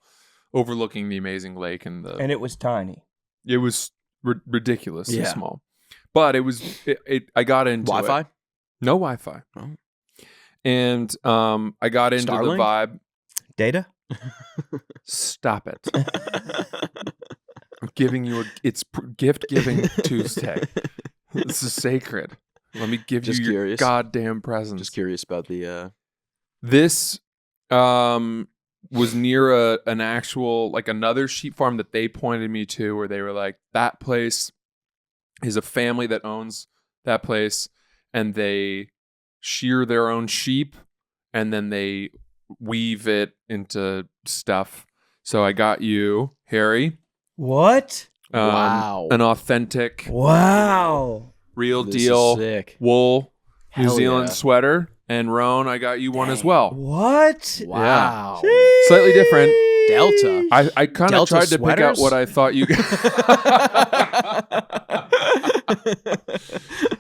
overlooking the amazing lake and And it was tiny. it was ridiculously Yeah. small. But it was I got into Wi-Fi? it. No Wi-Fi. Oh. And I got into Starlink? the vibe. Data? Stop it. I'm giving you it's gift giving Tuesday. This is sacred. Let me give Just you your curious. goddamn presents. Just curious about the. This was near an actual, like, another sheep farm that they pointed me to, where they were like, that place is a family that owns that place, and they shear their own sheep and then they weave it into stuff. So I got you, Harry, What? Wow. an authentic, Wow. real This is deal sick. wool New Hell Zealand yeah. sweater. And Roan, I got you one as well. What? Wow. Slightly different. Delta. I kind of Delta tried to pick out sweaters? what I thought you.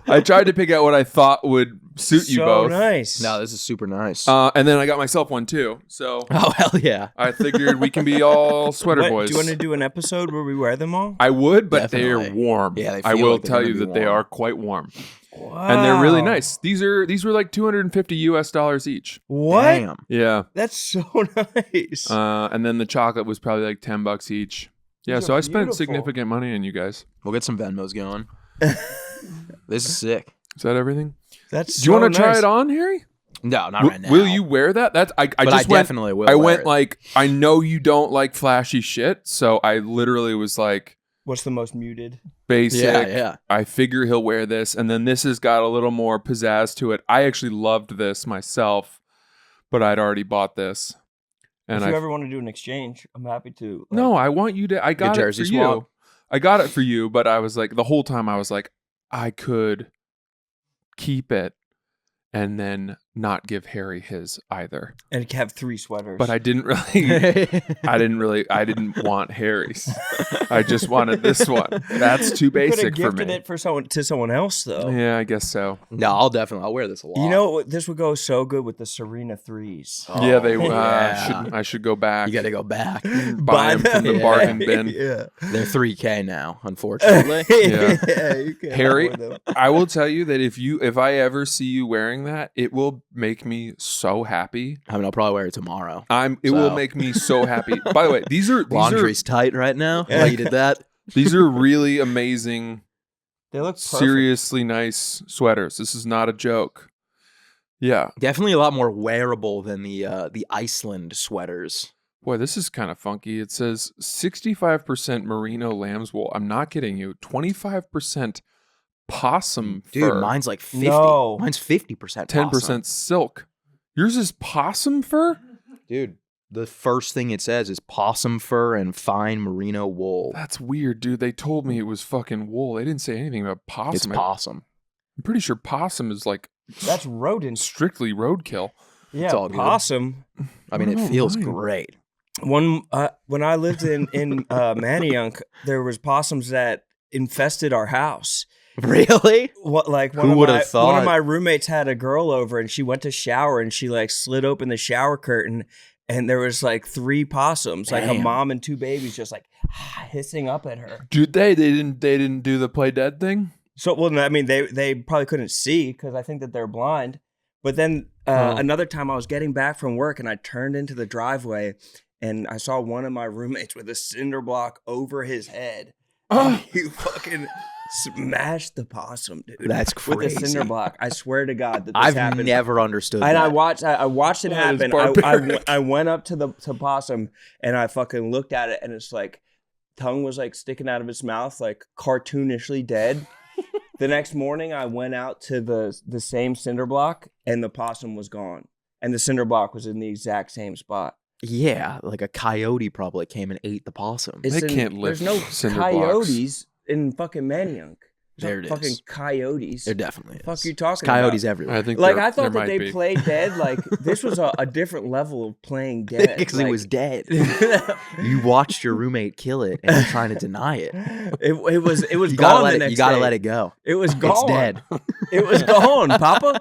I tried to pick out what I thought would suit you so both. nice. No, this is super nice. And then I got myself one too. So oh, hell yeah. I figured we can be all sweater boys. Do you want to do an episode where we wear them all? I would, but they're Definitely. warm. Yeah, they I feel will like they're tell gonna you be that they warm. are quite warm. Wow. And they're really nice. These were like $250 each. What? Damn. Yeah. That's so nice. And then the chocolate was probably like $10 each. Yeah, These so are I spent beautiful. significant money on you guys. We'll get some Venmos going. This is sick. Is that everything? That's Do you want to try it on, Harry? No, not right now. Will you wear that? That's I But just I went. definitely will. I wear went it. like, I know you don't like flashy shit, so I literally was like, What's the most muted? basic. Yeah. I figure he'll wear this, and then this has got a little more pizzazz to it. I actually loved this myself, but I'd already bought this, and If you I ever want to do an exchange, I'm happy to. like- no, I want you to. I got it jersey for swap. you. I got it for you, but I was like, the whole time I was like, I could keep it and then not give Harry his either. And have 3 sweaters. But I didn't really. I didn't want Harry's. I just wanted this one. That's too You could have basic for gifted me. it for someone else though. Yeah, I guess so. No, I'll wear this a lot. You know what? This would go so good with the Serena 3s. Oh, Yeah, they. yeah. I should go back. You got to go back. buy them from the Yeah. bargain bin. Yeah. They're $3K now, unfortunately. Yeah. You can't Harry, afford them. I will tell you that if I ever see you wearing that, it will make me so happy. I mean, I'll probably wear it tomorrow. It will So. make me so happy. By the way, these are Laundry's tight right now. Why you did that? these are really amazing, They look perfect. seriously nice sweaters. This is not a joke. Yeah. Definitely a lot more wearable than the Iceland sweaters. Boy, this is kind of funky. It says 65% merino lamb's wool. I'm not kidding you. 25% possum Dude, fur. mine's like 50. No. Mine's 50%. 10% silk. Yours is possum fur? Dude, the first thing it says is possum fur and fine merino wool. That's weird, dude. They told me it was fucking wool. They didn't say anything about possum. It's possum. I'm pretty sure possum is like That's rodent. strictly roadkill. Yeah, all good. possum. I mean, I it don't feels mind. great. When I lived in Manayunk, there was possums that infested our house. Really? What like Who would have one thought? of my roommates had a girl over and she went to shower and she like slid open the shower curtain and there was like 3 possums, like a Damn. mom and 2 babies, just like hissing up at her. Dude, they didn't do the play dead thing? So well, I mean they probably couldn't see because I think that they're blind. But then another time I was getting back from work and I turned into the driveway and I saw one of my roommates with a cinder block over his head. Oh. He fucking smashed the possum, dude. That's With crazy. a cinder block. I swear to God that this I've happened. never understood And that. I watched it That is happen. barbaric. I went up to the possum and I fucking looked at it and it's like tongue was like sticking out of its mouth, like cartoonishly dead. The next morning I went out to the same cinder block and the possum was gone. And the cinder block was in the exact same spot. Yeah, like a coyote probably came and ate the possum. They can't live There's no cinder blocks. coyotes in fucking Manayunk. There it fucking is. coyotes. There definitely is. Fuck you talking There's coyotes about? everywhere. I think Like there- I thought there that might they be. played dead. Like this was a different level of playing dead. Because like, it was dead. You watched your roommate kill it, and you're trying to deny it. It was You gone gotta the let it. next You gotta day. let it go. It was gone. It's dead. It was gone, Papa.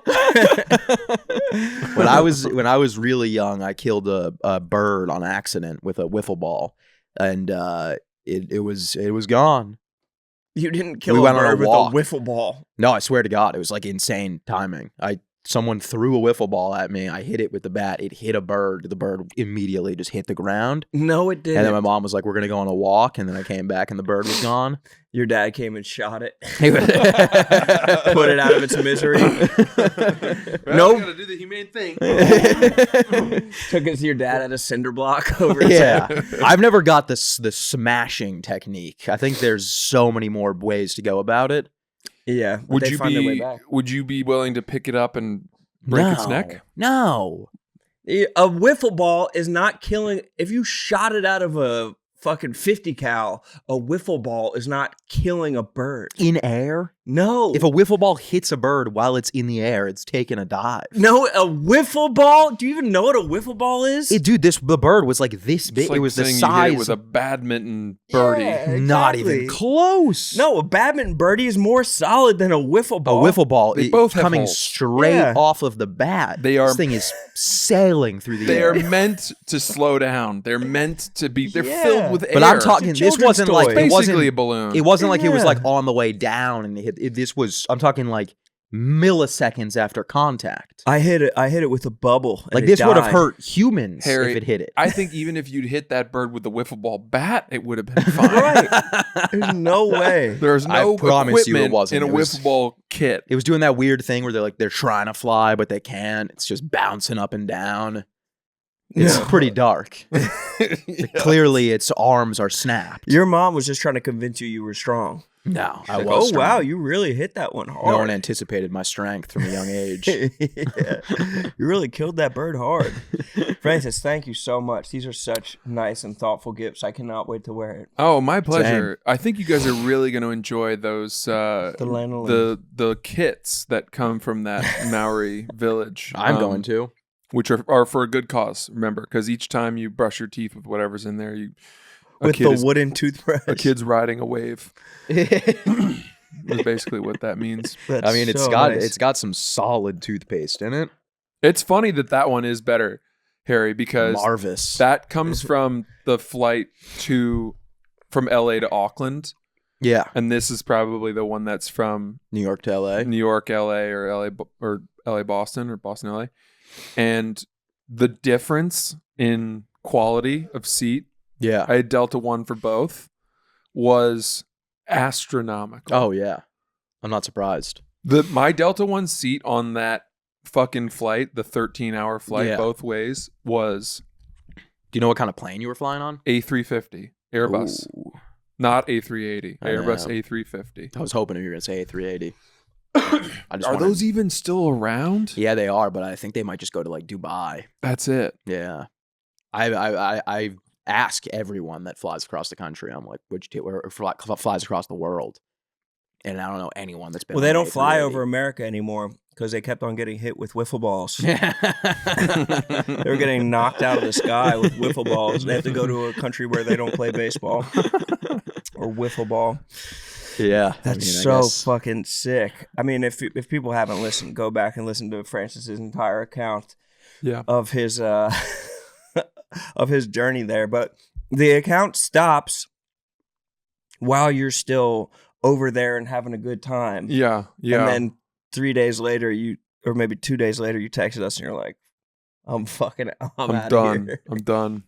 When I was really young, I killed a bird on accident with a wiffle ball, and it was gone. You didn't kill We a went on a bird with a walk. wiffle ball. No, I swear to God, it was like insane timing. Someone threw a wiffle ball at me. I hit it with the bat. It hit a bird. The bird immediately just hit the ground. No, it didn't. And then my mom was like, "We're gonna go on a walk." And then I came back, and the bird was gone. Your dad came and shot it. Put Put it out of its misery. Well, gotta do the humane thing. Took it to your dad at a cinder block over his Yeah, head. I've never got the smashing technique. I think there's so many more ways to go about it. Yeah. but Would they you find their way be? back. Would you be willing to pick it up and break its neck? No. A wiffle ball is not killing. If you shot it out of a fucking 50 cal, a wiffle ball is not killing a bird. In air? No. If a wiffle ball hits a bird while it's in the air, it's taking a dive. No, a wiffle ball? Do you even know what a wiffle ball is? Dude, the bird was like this big. It's like it was the saying you hit size. it with a badminton birdie. Yeah, Not exactly. even close. No, a badminton birdie is more solid than a wiffle A ball. wiffle ball. They both have coming holes. straight Yeah. off of the bat. They are- This thing is sailing through the They air. are meant to slow down. They're meant to be. They're Yeah. filled with air. But I'm talking. It's a This children's wasn't like toy. it Basically wasn't. a balloon. It wasn't like it was Yeah. like on the way down and it hit. This was. I'm talking like milliseconds after contact. I hit it with a bubble. and Like it this would have died. hurt humans Harry, if it hit it. I think even if you'd hit that bird with the wiffle ball bat, it would have been fine. Right. There's no way. There's no I promise you it equipment wasn't. in a It was- wiffle ball kit. It was doing that weird thing where they're trying to fly but they can't. It's just bouncing up and down. It's Yeah. pretty dark. Clearly, its arms are snapped. Your mom was just trying to convince you were strong. No, I Like, was. oh strong. wow, you really hit that one hard. No one anticipated my strength from a young age. Yeah. You really killed that bird hard. Francis, thank you so much. These are such nice and thoughtful gifts. I cannot wait to wear it. Oh, my pleasure. I think you guys are really going to enjoy those The lanolin. the kits that come from that Maori village. I'm going to. which are for a good cause. Remember, because each time you brush your teeth with whatever's in there, With the wooden toothbrush. a kid's riding a wave. Is basically what that means. That's I mean, so nice. it's got some solid toothpaste in it. It's funny that one is better, Harry, because Marvis. that comes from the flight from LA to Auckland, Yeah, and this is probably the one that's from New York to LA. New York, LA, or LA, Boston, or Boston, LA, and the difference in quality of seat, Yeah. I had Delta One for both, was astronomical. Oh yeah. I'm not surprised. My Delta One seat on that fucking flight, the 13-hour flight Yeah. both ways, was Do you know what kind of plane you were flying on? A350 Airbus, Ooh. not A380. I Airbus know. A350. I was hoping you were gonna say A380. Are those even still around? Yeah, they are, but I think they might just go to like Dubai. That's it. Yeah. I ask everyone that flies across the country. I'm like, would you or flies across the world? And I don't know anyone that's been. Well, they on don't an fly A380. over America anymore because they kept on getting hit with wiffle balls. they They were getting knocked out of the sky with wiffle balls. They have to go to a country where they don't play baseball or wiffle ball. Yeah, That's fucking sick. I mean, if people haven't listened, go back and listen to Francis's entire account Yeah. of his of his journey there. But the account stops while you're still over there and having a good time. Yeah. Yeah. And then 3 days later, or maybe 2 days later, you texted us and you're like, I'm I'm out done. of here. I'm done.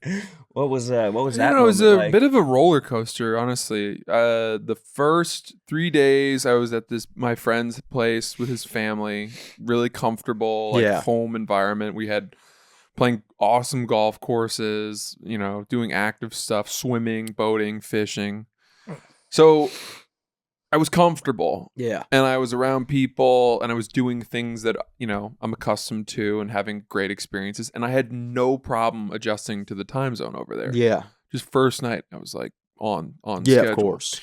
What was that? What was You that? know, it was a moment like? bit of a roller coaster, honestly. The first 3 days I was at my friend's place with his family, really comfortable, like Yeah. home environment. We had playing awesome golf courses, doing active stuff, swimming, boating, fishing. So I was comfortable. Yeah, And I was around people and I was doing things that, I'm accustomed to and having great experiences. And I had no problem adjusting to the time zone over there. yeah, Just first night, I was like on yeah. schedule. Of course.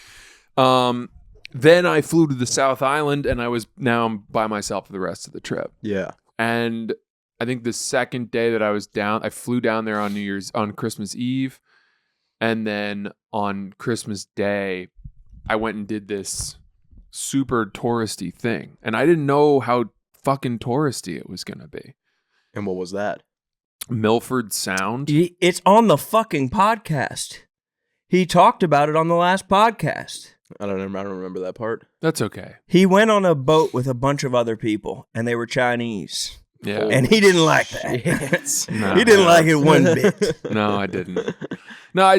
Then I flew to the South Island, and I'm by myself for the rest of the trip. Yeah. And I think the second day that I was down, I flew down there on Christmas Eve. And then on Christmas Day, I went and did this super touristy thing. And I didn't know how fucking touristy it was going to be. And what was that? Milford Sound. It's on the fucking podcast. He talked about it on the last podcast. I don't remember that part. That's okay. He went on a boat with a bunch of other people, and they were Chinese. Yeah. And he didn't like that. No, He didn't like it one bit. No, I didn't. No,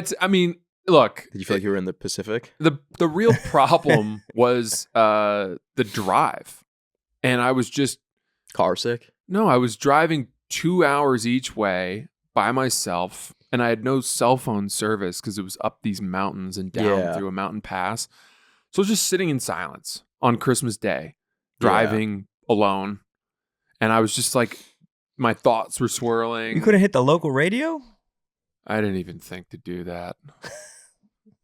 look. Did you feel like you were in the Pacific? The real problem was the drive. And I was just Car sick? No, I was driving 2 hours each way by myself, and I had no cell phone service because it was up these mountains and down through a mountain pass. So I was just sitting in silence on Christmas Day, driving alone. And I was just like, my thoughts were swirling. You could have hit the local radio? I didn't even think to do that.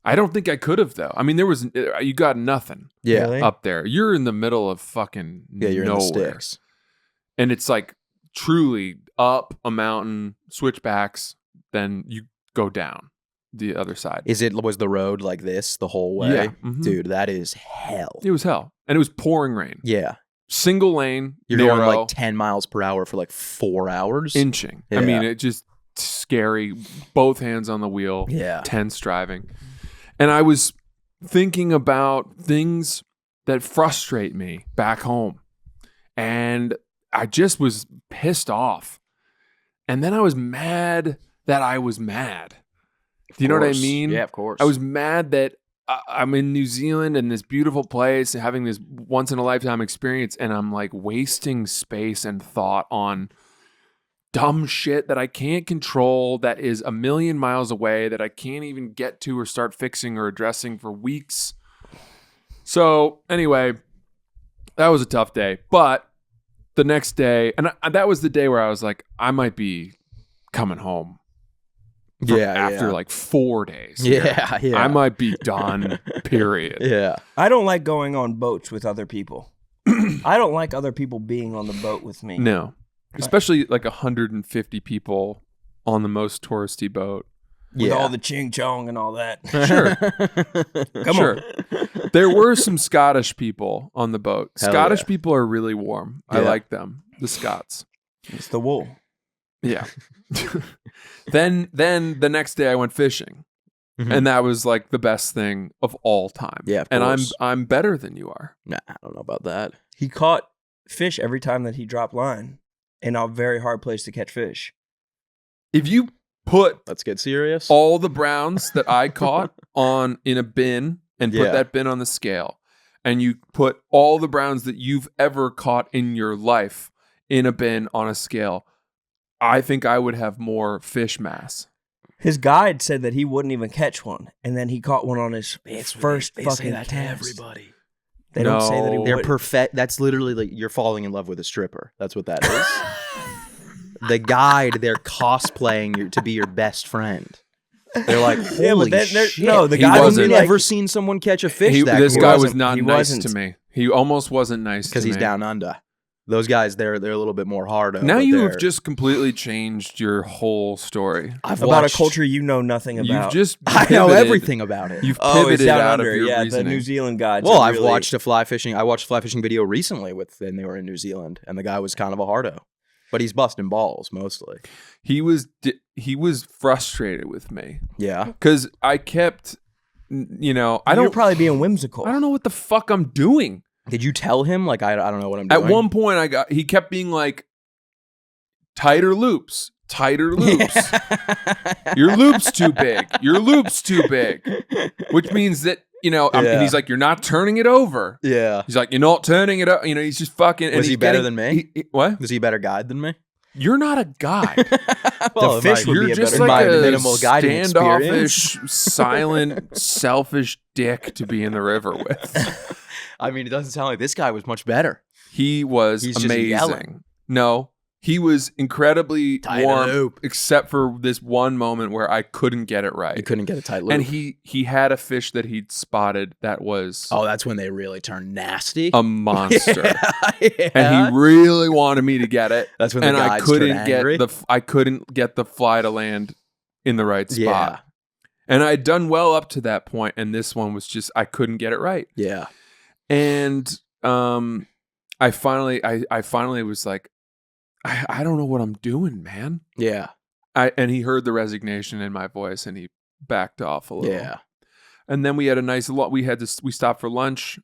I don't think I could have, though. I mean, you got nothing Really? up there. You're in the middle of fucking You're nowhere. in the sticks. And it's like truly up a mountain, switchbacks, then you go down the other side. Was the road like this the whole way? Yeah. Mhm. Dude, that is hell. It was hell. And it was pouring rain. Yeah. Single lane, You're narrow, going like 10 miles per hour for like 4 hours. inching. Yeah. I mean, it just scary. Both hands on the wheel. Yeah. Tense driving. And I was thinking about things that frustrate me back home. And I just was pissed off. And then I was mad that I was mad. Do you know what I mean? Yeah, of course. I was mad that I'm in New Zealand in this beautiful place and having this once in a lifetime experience. And I'm like wasting space and thought on dumb shit that I can't control, that is a million miles away, that I can't even get to or start fixing or addressing for weeks. So anyway, that was a tough day. But the next day, and that was the day where I was like, I might be coming home. After like 4 days. Yeah. I might be done, period. Yeah. I don't like going on boats with other people. I don't like other people being on the boat with me. No. Especially like 150 people on the most touristy boat. With all the ching chong and all that. Sure. Come on. There were some Scottish people on the boat. Hell Scottish yeah. people are really warm. I Yeah. like them. The Scots. It's the wool. Yeah. Then the next day I went fishing. Mhm. And that was like the best thing of all time. Yeah, of and course. I'm better than you are. Nah, I don't know about that. He caught fish every time that he dropped line in a very hard place to catch fish. If you put Let's get serious. all the browns that I caught in a bin and put Yeah. that bin on the scale, and you put all the browns that you've ever caught in your life in a bin on a scale, I think I would have more fish mass. His guide said that he wouldn't even catch one, and then he caught one on his first fucking cast. They don't say that he No. would. They're perfect. That's literally like you're falling in love with a stripper. That's what that is. The guide, they're cosplaying you to be your best friend. They're like, holy Yeah, but then shit. no, the He guy wasn't. was I've like, never seen someone catch a fish that This cool. guy wasn't- was not he nice wasn't. to me. He almost wasn't nice to me. Because he's down under. Those guys, they're a little bit more hard. Now you have just completely changed your whole story. I've about watched, a culture you know nothing You've about. just I know pivoted. everything about it. You've Oh, it's pivoted down out under. of your Yeah, reasoning. the New Zealand guys. Well, are I've really- watched I watched a fly fishing video recently and they were in New Zealand, and the guy was kind of a hardo, but he's busting balls mostly. He was frustrated with me Yeah, because I kept, I You're don't probably being whimsical. I don't know what the fuck I'm doing. did you tell him like I don't know what I'm doing? At one point, he kept being like, tighter loops. Your loop's too big. Your loop's too big. Which means that, and Yeah. he's like, you're not turning it over. Yeah, He's like, you're not turning it up. He's just fucking. And Was he he's better getting- than me? What? was he a better guide than me? You're not a guy. Well, fish would You're be a just better like my a minimal guiding standoffish, silent, selfish dick to be in the river with. I mean, it doesn't sound like this guy was much better. He was He's just amazing. yelling. No, He was incredibly Tight warm, loop. except for this one moment where I couldn't get it right. You couldn't get a tight loop. And he had a fish that he'd spotted that was Oh, that's when they really turn nasty. a monster. Yeah. And he really wanted me to get it. That's when the And I guides couldn't turn get angry. I couldn't get the fly to land in the right spot. Yeah. And I'd done well up to that point, and this one was just I couldn't get it right. Yeah. And I finally was like, I don't know what I'm doing, man. Yeah. And he heard the resignation in my voice, and he backed off a little. Yeah. And then we had a nice lot. We stopped for lunch,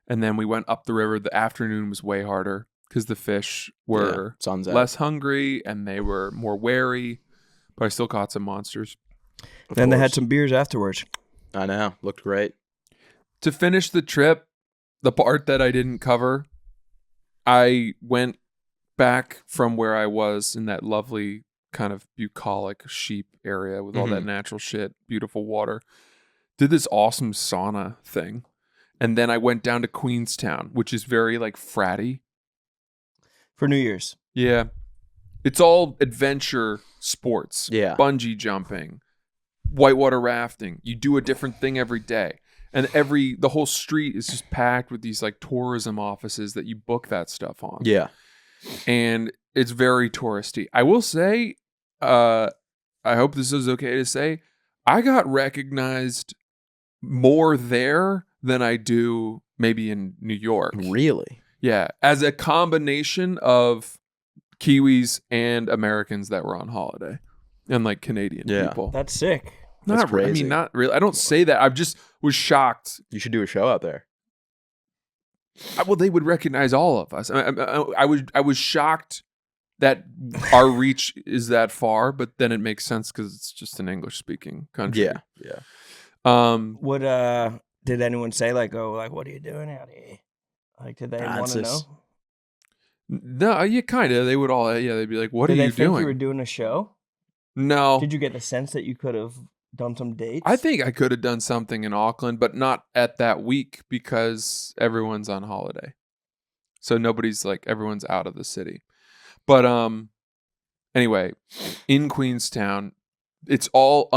and then we went up the river. The afternoon was way harder because the fish were Sun's out. less hungry and they were more wary. But I still caught some monsters. Then they had course. some beers afterwards. I know. Looked great. To finish the trip, the part that I didn't cover, I went back from where I was in that lovely kind of bucolic sheep area with all that natural shit, beautiful water. Did this awesome sauna thing. And then I went down to Queenstown, which is very like fratty. For New Year's. Yeah. It's all adventure sports. Yeah. Bungee jumping, whitewater rafting. You do a different thing every day. And the whole street is just packed with these like tourism offices that you book that stuff on. Yeah. And it's very touristy. I will say, I hope this is okay to say, I got recognized more there than I do maybe in New York. Really? Yeah, as a combination of Kiwis and Americans that were on holiday and like Canadian Yeah. people. That's sick. That's Not, I crazy. mean, not really. I don't say that. I just was shocked. You should do a show out there. Well, they would recognize all of us. I was shocked that our reach is that far, but then it makes sense because it's just an English speaking country. Yeah. Yeah. What did anyone say like, oh, like what are you doing out here? Like, did they want to know? Francis. No, yeah, kind of. They would all, they'd be like, "What Did are they you think doing?" you were doing a show? No, Did you get the sense that you could have done some dates? I think I could have done something in Auckland, but not at that week because everyone's on holiday. So everyone's out of the city. But anyway, in Queenstown, it's all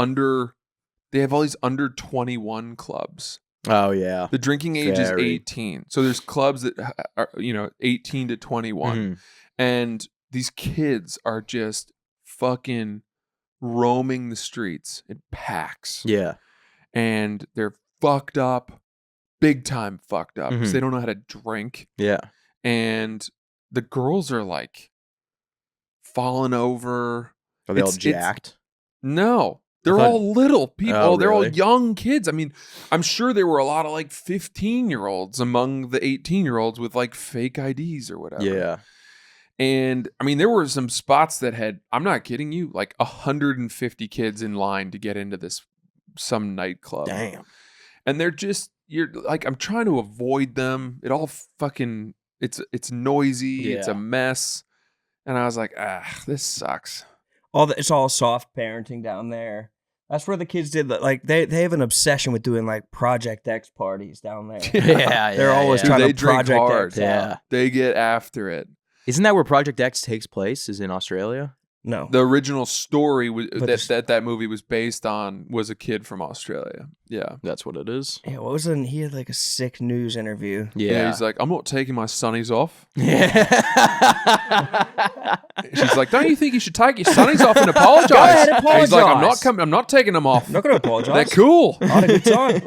they have all these under 21 clubs. Oh yeah. The drinking age is Very. 18. So there's clubs that are, 18 to 21. Mhm. And these kids are just fucking roaming the streets in packs. Yeah. And they're fucked up, big time fucked up because Mhm. they don't know how to drink. Yeah. And the girls are like falling over. Are they all It's- jacked? No, they're thought- all little people. Oh, They're all really? young kids. I mean, I'm sure there were a lot of like 15-year-olds among the 18-year-olds with like fake IDs or whatever. Yeah. And I mean, there were some spots that had, I'm not kidding you, like 150 kids in line to get into some nightclub. Damn. And you're like, I'm trying to avoid them. It all fucking, it's noisy. It's a Yeah. mess. And I was like, this sucks. It's all soft parenting down there. That's where the kids did like they have an obsession with doing like Project X parties down there. Yeah. They're always yeah. trying They to drink Project hard. X. Yeah. They get after it. Isn't that where Project X takes place? Is in Australia? No. The original story But this- that movie was based on was a kid from Australia. Yeah. That's what it is. Yeah, what was it? He had like a sick news interview. Yeah. He's like, I'm not taking my sunnies off. Yeah. She's like, don't you think you should take your sunnies off and apologize? Go ahead, And he's like, apologize. I'm not taking them off. I'm not going to apologize. They're cool. I had a good time.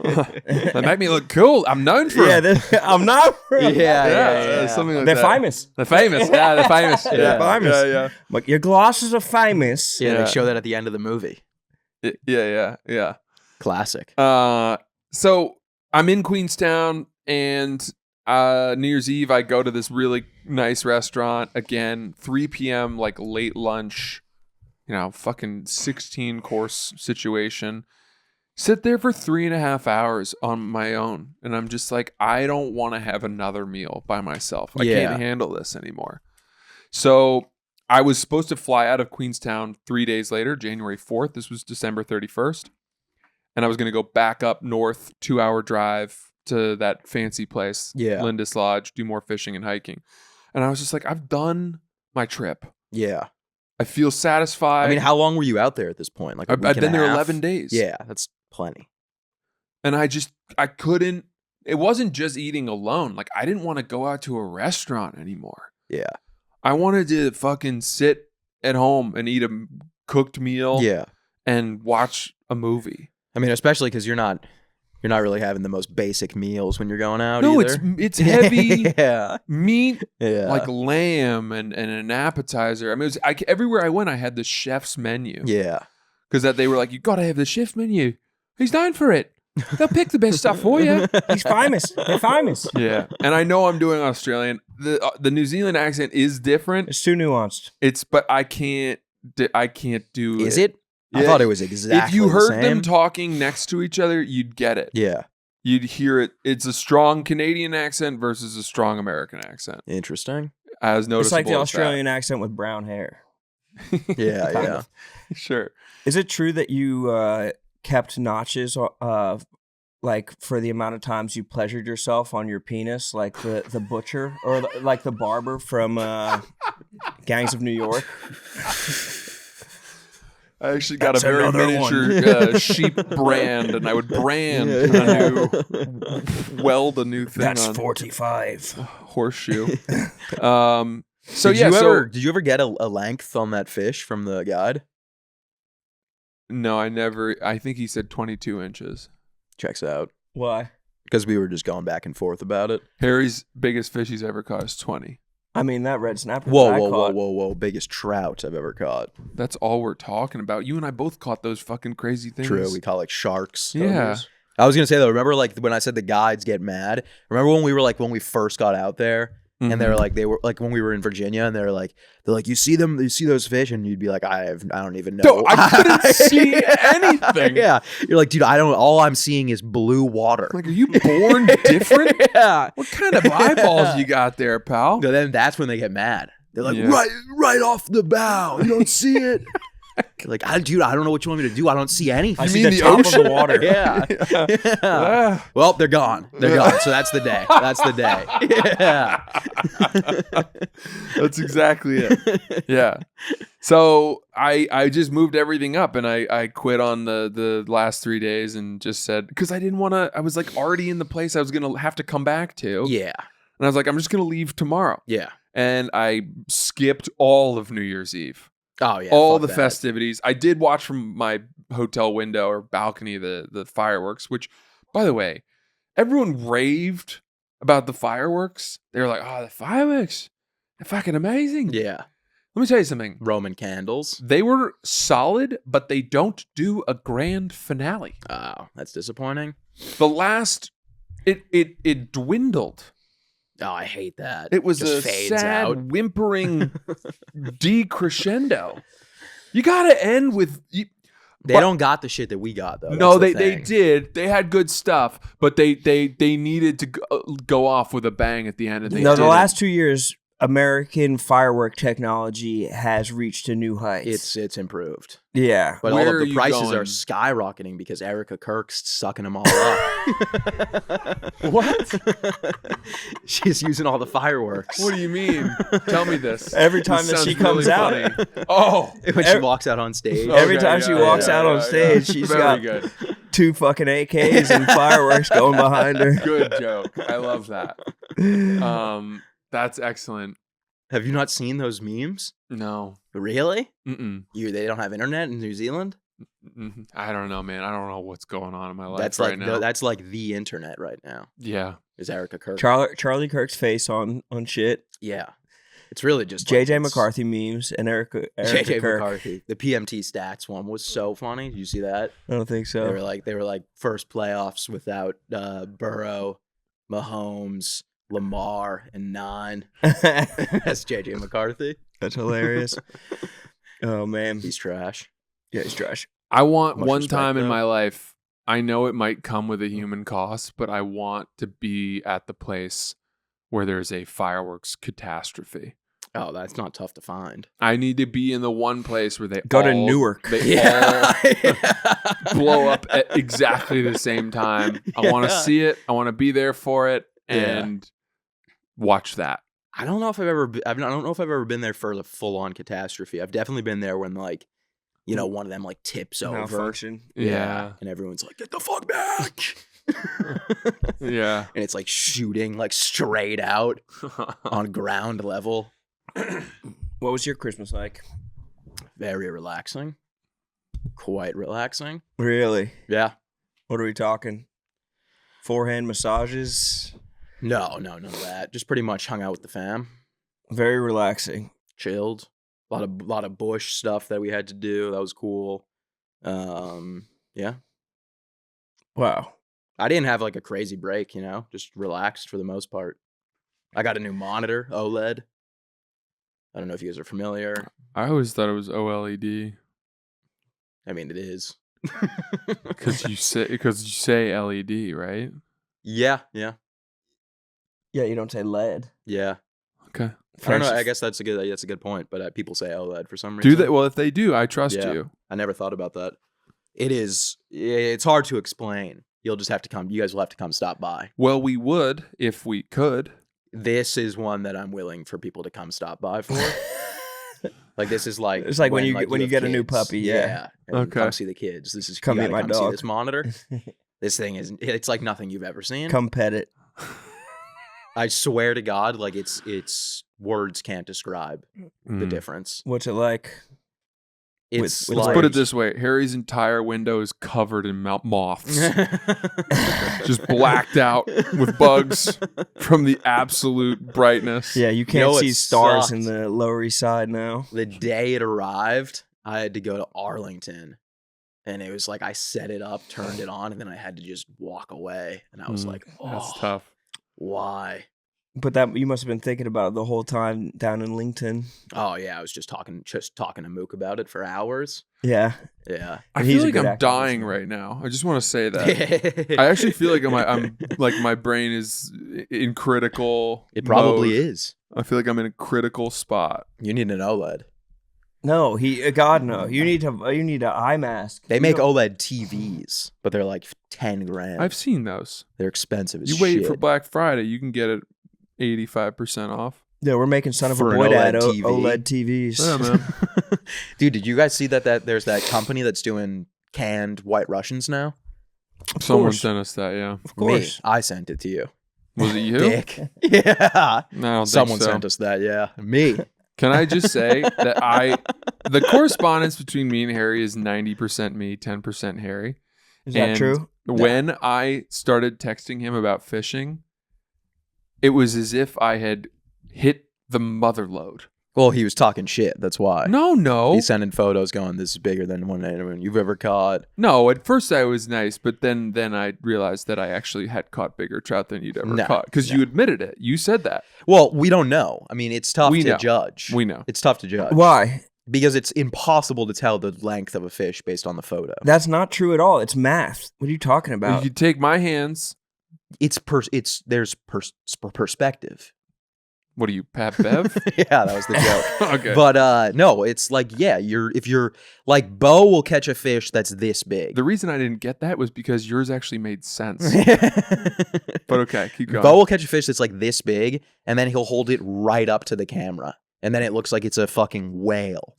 They make me look cool. I'm known for Yeah, them. I'm not. Yeah. Something like They're that. famous. They're famous. Yeah, they're famous. They're famous. Yeah, Like, your glasses are famous. Yeah, Yeah. they show that at the end of the movie. Yeah. Classic. So I'm in Queenstown, and New Year's Eve I go to this really nice restaurant again, 3 p.m. like late lunch, fucking 16-course situation. Sit there for 3.5 hours on my own, and I'm just like, I don't want to have another meal by myself. I Yeah. can't handle this anymore. So I was supposed to fly out of Queenstown 3 days later, January 4th. This was December 31st. And I was going to go back up north, 2-hour drive to that fancy place, Yeah. Lindis Lodge, do more fishing and hiking. And I was just like, I've done my trip. Yeah. I feel satisfied. I mean, how long were you out there at this point? Like a week I've and a been there half? 11 days. Yeah, that's plenty. And I couldn't, it wasn't just eating alone. Like, I didn't want to go out to a restaurant anymore. Yeah. I wanted to fucking sit at home and eat a cooked meal Yeah. and watch a movie. I mean, especially because you're not really having the most basic meals when you're going out. No, either. it's heavy yeah. meat, Yeah. like lamb and an appetizer. I mean, everywhere I went, I had the chef's menu. Yeah. Because that they were like, you got to have the chef menu. He's down for it. They'll pick the best stuff for you. He's famous. They're famous. Yeah, and I know I'm doing Australian. The New Zealand accent is different. It's too nuanced. But I can't do it. Is it? I Yeah. thought it was exactly If you heard the same. them talking next to each other, you'd get it. Yeah. You'd hear it. It's a strong Canadian accent versus a strong American accent. Interesting. As noticeable. It's like the as that. Australian accent with brown hair. Yeah, Kind yeah. of. Sure. Is it true that you kept notches like for the amount of times you pleasured yourself on your penis, like the butcher or like the barber from Gangs of New York? I actually got That's a very another miniature sheep brand, and I would brand weld a new thing That's on 45. horseshoe. Did you ever get a length on that fish from the guide? No, I never. I think he said 22 inches. Checks out. Why? Because we were just going back and forth about it. Harry's biggest fish he's ever caught is 20. I mean, that red snapper. Whoa, that I whoa, whoa, caught, whoa, whoa. Biggest trout I've ever caught. That's all we're talking about. You and I both caught those fucking crazy things. True. We call like sharks. Yeah. I was going to say though, remember like when I said the guides get mad? Remember when we first got out there? And they were like when we were in Virginia, and they're like, you see those fish, and you'd be like, I don't even know. No, I couldn't see anything. Yeah, you're like, dude, all I'm seeing is blue water. Like, are you born different? Yeah. What kind of eyeballs you got there, pal? So then that's when they get mad. They're like, Yeah. right off the bow, you don't see it. Like, dude, I don't know what you want me to do. I don't see anything. I You see mean the the top ocean? of the water. Yeah. Yeah. Ah. Well, they're gone. They're gone. So that's the day. That's the day. Yeah. That's exactly it. Yeah. So I just moved everything up, and I quit on the last 3 days and just said, because I didn't want to, I was like already in the place I was going to have to come back to. Yeah. And I was like, I'm just going to leave tomorrow. Yeah. And I skipped all of New Year's Eve. Oh yeah. All fuck the that. festivities. I did watch from my hotel window or balcony the fireworks, which, by the way, everyone raved about the fireworks. They were like, oh, the fireworks, they're fucking amazing. Yeah. Let me tell you something. Roman candles. They were solid, but they don't do a grand finale. Oh, that's disappointing. The last, it dwindled. Oh, I hate that. It was Just a fades sad, out. whimpering decrescendo. You gotta end with. They don't got the shit that we got though. No, That's the they thing. did. They had good stuff, but they needed to go off with a bang at the end. And they No, the didn't. last 2 years, American firework technology has reached a new height. It's improved. Yeah. But Where all are of the you prices going? are skyrocketing because Erica Kirk's sucking them all up. What? She's using all the fireworks. What do you mean? Tell me this. Every time This that sounds she comes really out. funny. Oh, when she walks out on stage. Every okay, time she yeah, walks yeah, out on yeah, stage, yeah. she's Very got good. 2 fucking AKs and fireworks going behind her. Good joke. I love that. That's excellent. Have you not seen those memes? No. Really? Mm-mm. They don't have internet in New Zealand? Mm-mm. I don't know, man. I don't know what's going on in my life That's right like now. that's like the internet right now. Yeah. Is Erica Kirk? Charlie Kirk's face on shit. Yeah. It's really just JJ it's- McCarthy memes and Erica JJ Kirk. McCarthy. The PMT stats one was so funny. Did you see that? I don't think They so. were like first playoffs without Burrow, Mahomes, Lamar, and 9. That's JJ McCarthy. That's hilarious. Oh man, He's trash. yeah, he's trash. I want Much one respect, time in though. my life, I know it might come with a human cost, but I want to be at the place where there's a fireworks catastrophe. Oh, that's not tough to find. I need to be in the one place where they Go to all- Newark. They all blow up at exactly the same time. I want to Yeah. see it. I want to be there for it Yeah. and watch that. I don't know if I've ever. I don't know if I've ever been there for the full on catastrophe. I've definitely been there when like, one of them like tips over. Malfunction. Yeah. And everyone's like, "Get the fuck back!" Yeah. And it's like shooting like straight out on ground level. What was your Christmas like? Very relaxing. Quite relaxing. Really? Yeah. What are we talking? Forehand massages? No, none of that. Just pretty much hung out with the fam. Very relaxing. Chilled. A lot of bush stuff that we had to do. That was cool. Yeah. Wow. I didn't have like a crazy break, just relaxed for the most part. I got a new monitor, OLED. I don't know if you guys are familiar. I always thought it was OLED. I mean, it is. Because you say LED, right? Yeah. Yeah, you don't say lead. Yeah. Okay. I don't know. I guess that's a good point. But people say OLED for some reason. Do they? Well, if they do, I trust you. I never thought about that. It's hard to explain. You'll just have to come. You guys will have to come stop by. Well, we would if we could. This is one that I'm willing for people to come stop by for. Like this is like it's like when you get a new puppy. Yeah. And Okay. come see the kids. This is Come you meet gotta my come see dog. this monitor. This thing it's like nothing you've ever seen. Come pet it. I swear to God, like it's words can't describe the difference. What's it like? It's with Let's like, put it this way: Harry's entire window is covered in moths, just blacked out with bugs from the absolute brightness. Yeah, you can't know see what stars sucked? in the Lower East Side now. The day it arrived, I had to go to Arlington. And it was like I set it up, turned it on, and then I had to just walk away. And I was like, That's oh, tough. why? But that you must have been thinking about it the whole time down in Lincoln. Oh yeah, I was just talking to Mook about it for hours. Yeah. Yeah. I And he's feel a like good I'm actor, dying isn't he? right now. I just want to say that. I actually feel like I'm like my brain is in critical. It probably mode. is. I feel like I'm in a critical spot. You need an OLED. No, God no. You need an eye mask. They You make don't- OLED TVs, but they're like 10 grand. I've seen those. They're expensive as You wait shit. for Black Friday, you can get it 85% off. Yeah, we're making son of a For an boy dad OLED TV. OLED TVs. Yeah, man. Dude, did you guys see that there's that company that's doing canned White Russians now? Someone course. sent us that. Yeah, Of course. Me. I sent it to you. was it you? Dick. Yeah. No, I don't Someone think so. sent us that, yeah. Me. Can I just say that the correspondence between me and Harry is 90% me, 10% Harry. Is that And true? When I started texting him about fishing, it was as if I had hit the mother load. Well, he was talking shit. That's why. No. He's sending photos going, this is bigger than anyone you've ever caught. No, at first I was nice, but then I realized that I actually had caught bigger trout than you'd ever No, caught. Because you admitted it. You said that. Well, we don't know. I mean, it's tough We to know. judge. We know. It's tough to judge. Why? Because it's impossible to tell the length of a fish based on the photo. That's not true at all. It's math. What are you talking about? You take my hands. There's perspective. What are you, Pat Bev? Yeah, that was the joke. Okay. But no, it's like, yeah, if you're like Bo will catch a fish that's this big. The reason I didn't get that was because yours actually made sense. But okay, keep going. Bo will catch a fish that's like this big, and then he'll hold it right up to the camera, and then it looks like it's a fucking whale.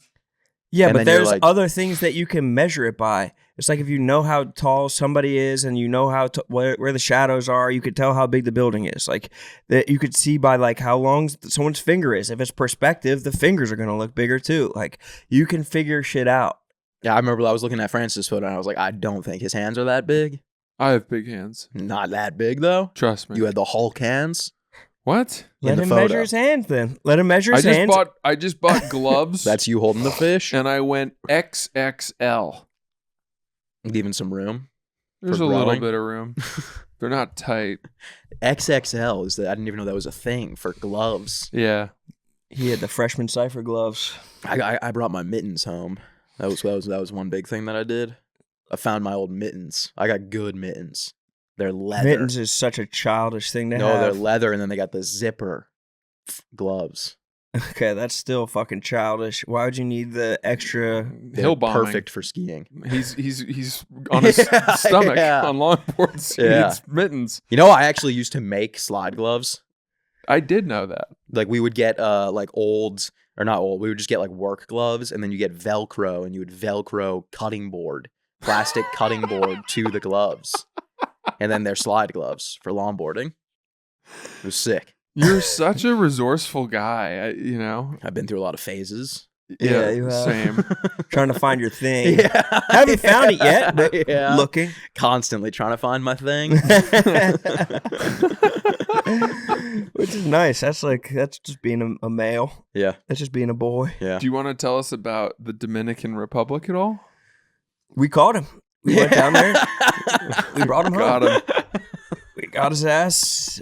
Yeah, And but then you're there's like- other things that you can measure it by. It's like if you know how tall somebody is and you know where the shadows are, you could tell how big the building is. Like that, you could see by like how long someone's finger is. If it's perspective, the fingers are gonna look bigger too. Like you can figure shit out. Yeah, I remember I was looking at Francis' photo, and I was like, I don't think his hands are that big. I have big hands. Not that big though. Trust me. You had the Hulk hands. What? Let In the him photo. measure his hands then. Let him measure his hands. I just bought gloves. That's you holding the fish. and I went XXL. Leaving some room. There's For a little growing? bit of room. They're not tight. XXL is that? I didn't even know that was a thing for gloves. Yeah. He had the freshman cipher gloves. I brought my mittens home. That was one big thing that I did. I found my old mittens. I got good mittens. They're leather. Mittens is such a childish thing to No, have. they're leather, and then they got the zipper gloves. Okay, that's still fucking childish. Why would you need the extra? They're Hill bombing. perfect for skiing. He's on his Yeah, stomach yeah. on longboards. He Yeah. needs mittens. You know, I actually used to make slide gloves. I did know that. Like we would get like olds or not old. We would just get like work gloves, and then you get Velcro, and you would Velcro plastic cutting board to the gloves, and then they're slide gloves for longboarding. It was sick. You're such a resourceful guy. You know. I've been through a lot of phases. Yeah, you have. Same. Trying to find your thing. Yeah, Haven't found it yet, but yeah. looking. Constantly trying to find my thing. Which is nice. That's just being a male. Yeah, That's just being a boy. yeah. Do you want to tell us about the Dominican Republic at all? We caught him. We went down there. We brought him home. Got him. We got his ass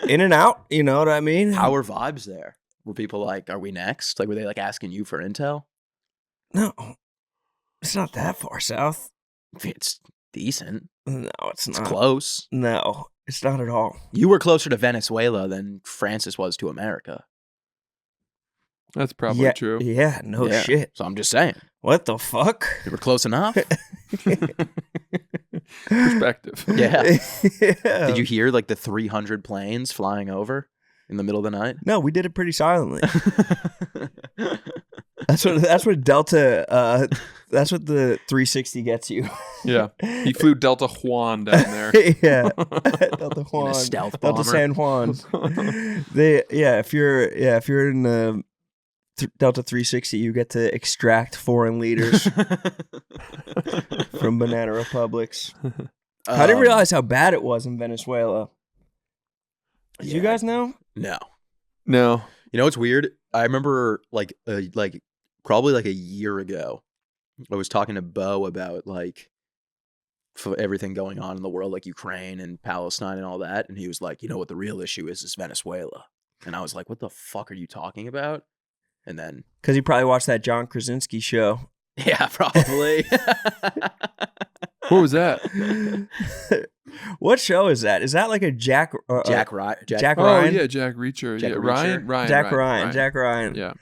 in and out. You know what I mean? How were vibes there? Were people like, "Are we next?" Like, were they like asking you for intel? No, it's not that far south. It's decent. No, it's It's not. close. No, it's not at all. You were closer to Venezuela than Francis was to America. That's probably yeah, true. Yeah, no Yeah. shit. So I'm just saying, What the fuck? you were close enough. Perspective. Yeah. Yeah. Did you hear like the 300 planes flying over in the middle of the night? No, we did it pretty silently. That's what Delta. That's what the 360 gets you. Yeah. He flew Delta Juan down there. Yeah, Delta Juan, stealth Delta bomber. San Juan. If you're in the Delta 360, you get to extract foreign leaders from Banana Republics. I didn't realize how bad it was in Venezuela. Did you Yeah. guys know? No. No. You know what's weird? I remember like probably like a year ago, I was talking to Bo about like everything going on in the world, like Ukraine and Palestine and all that, and he was like, "You know what the real issue is Venezuela." And I was like, "What the fuck are you talking about?" And then, Because you probably watched that John Krasinski show. yeah, probably. What was that? What show is that? Is that like a Jack Jack Ryan. Jack Oh, Ryan? yeah, Jack Reacher. Jack yeah, Reacher? Ryan. Jack Ryan. Yeah.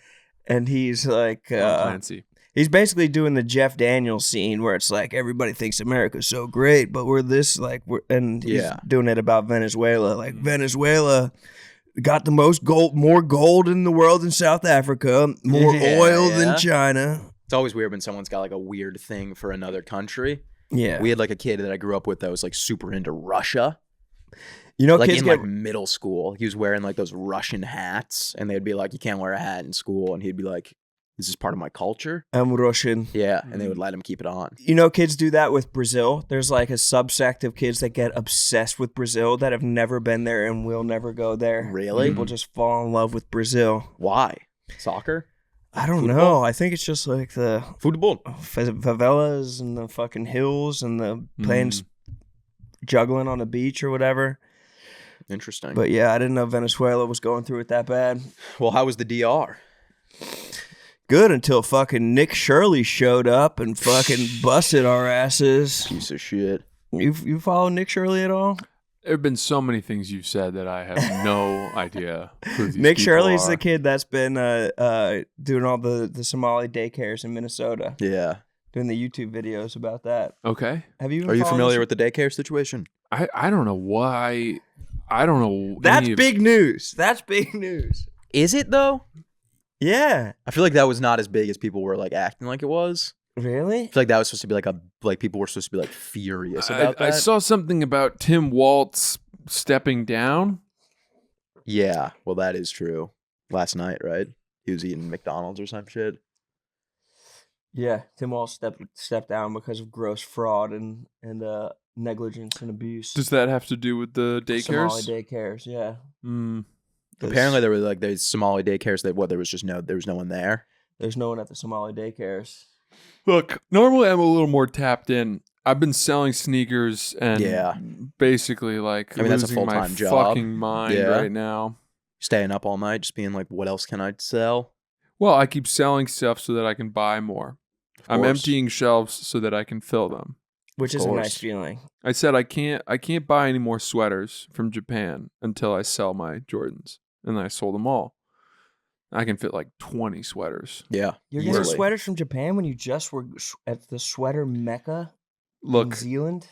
And he's like, Tom Clancy. he's basically doing the Jeff Daniels scene where it's like everybody thinks America's so great, but we're this and he's Yeah. doing it about Venezuela. Like Venezuela got the most gold, more gold in the world than South Africa, more Yeah, oil yeah. than China. It's always weird when someone's got like a weird thing for another country. Yeah, We had like a kid that I grew up with that was like super into Russia. you know, Like kids in get like middle school, he was wearing like those Russian hats, and they'd be like, "You can't wear a hat in school," and he'd be like, "This is part of my culture." I'm Russian. Yeah, and they would let him keep it on. You know, kids do that with Brazil. There's like a subsect of kids that get obsessed with Brazil that have never been there and will never go there. Really? People just fall in love with Brazil. Why? Soccer? I don't Football? know. I think it's just like the Football. favelas and the fucking hills and the playing juggling on the beach or whatever. Interesting. But yeah, I didn't know Venezuela was going through it that bad. Well, how was the DR? Good until fucking Nick Shirley showed up and fucking busted our asses. Piece of shit. You follow Nick Shirley at all? There have been so many things you've said that I have no idea who these Nick people Shirley's are. the kid that's been doing all the Somali daycares in Minnesota, Yeah. doing the YouTube videos about that. Okay. Have you? Are you familiar with the daycare situation? I don't know why. I don't know. That's any of- big news. That's big news. Is it though? Yeah. I feel like that was not as big as people were like acting like it was. Really? I feel like that was supposed to be like people were supposed to be like furious about I that. saw something about Tim Waltz stepping down. Yeah, well, that is true. Last night, right? He was eating McDonald's or some shit. Yeah. Tim Walsh stepped down because of gross fraud and negligence and abuse. Does that have to do with the Somali daycares? daycares. Yeah. Mm. Apparently, there were like these Somali daycares that there was no one there. There's no one at the Somali daycares. Look, normally I'm a little more tapped in. I've been selling sneakers and Yeah. basically like I mean, that's a losing my full-time job. fucking mind Yeah. right now. Staying up all night, just being like, "What else can I sell?" Well, I keep selling stuff so that I can buy more. Of I'm course. emptying shelves so that I can fill them. Which Of is a course. nice feeling. I said I can't buy any more sweaters from Japan until I sell my Jordans. And then I sold them all. I can fit like 20 sweaters. Yeah, You're getting easily. sweaters from Japan when you just were at the sweater mecca in Look, Zealand?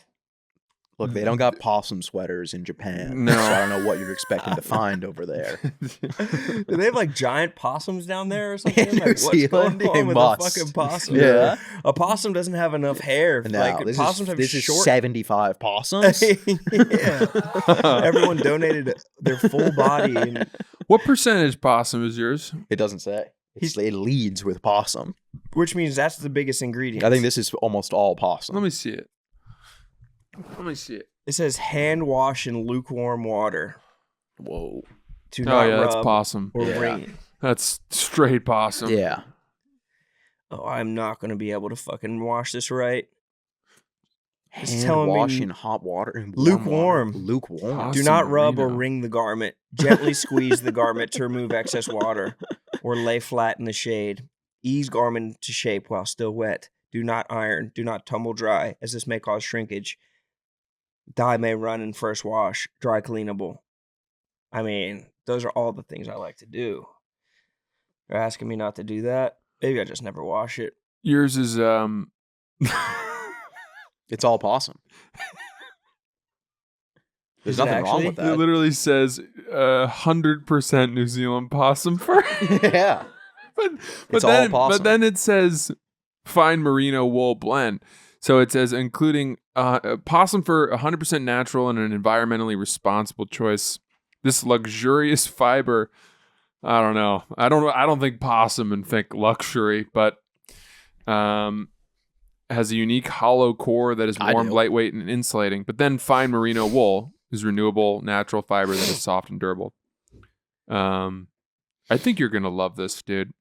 Look, they don't got possum sweaters in Japan. No. So I don't know what you're expecting to find over there. Do they have like giant possums down there or something? In New Like, what's Zealand, going they on with must. a fucking possum? Yeah. A possum doesn't have enough hair. No, Like this possums have is short. 75 possums. Yeah. Everyone donated their full body. And What percentage possum is yours? It doesn't say. It leads with possum. which means that's the biggest ingredient. I think this is almost all possum. Let me see it. Let me see it. It says hand wash in lukewarm water. Whoa. Do Oh not yeah, that's rub possum. or Yeah. wring. That's straight possum. Yeah. Oh, I'm not going to be able to fucking wash this right. It's Hand telling me wash in hot water. In lukewarm. water. Lukewarm. Possum do not rub or merino. wring the garment. Gently squeeze the garment to remove excess water or lay flat in the shade. Ease garment to shape while still wet. Do not iron. Do not tumble dry, as this may cause shrinkage. Dye may run in first wash. Dry cleanable. I mean, those are all the things I like to do. They're asking me not to do that. Maybe I just never wash it. Yours is It's all possum. There's Is it nothing wrong actually? with it that. literally says 100% New Zealand possum fur. Yeah. but It's all then possum. but then it says fine merino wool blend. So it says including possum fur, 100% natural and an environmentally responsible choice. This luxurious fiber, I don't know. I don't think possum and think luxury, but has a unique hollow core that is I warm, do. lightweight, and insulating. But then fine merino wool is renewable, natural fiber that is soft and durable. I think you're gonna love this, dude.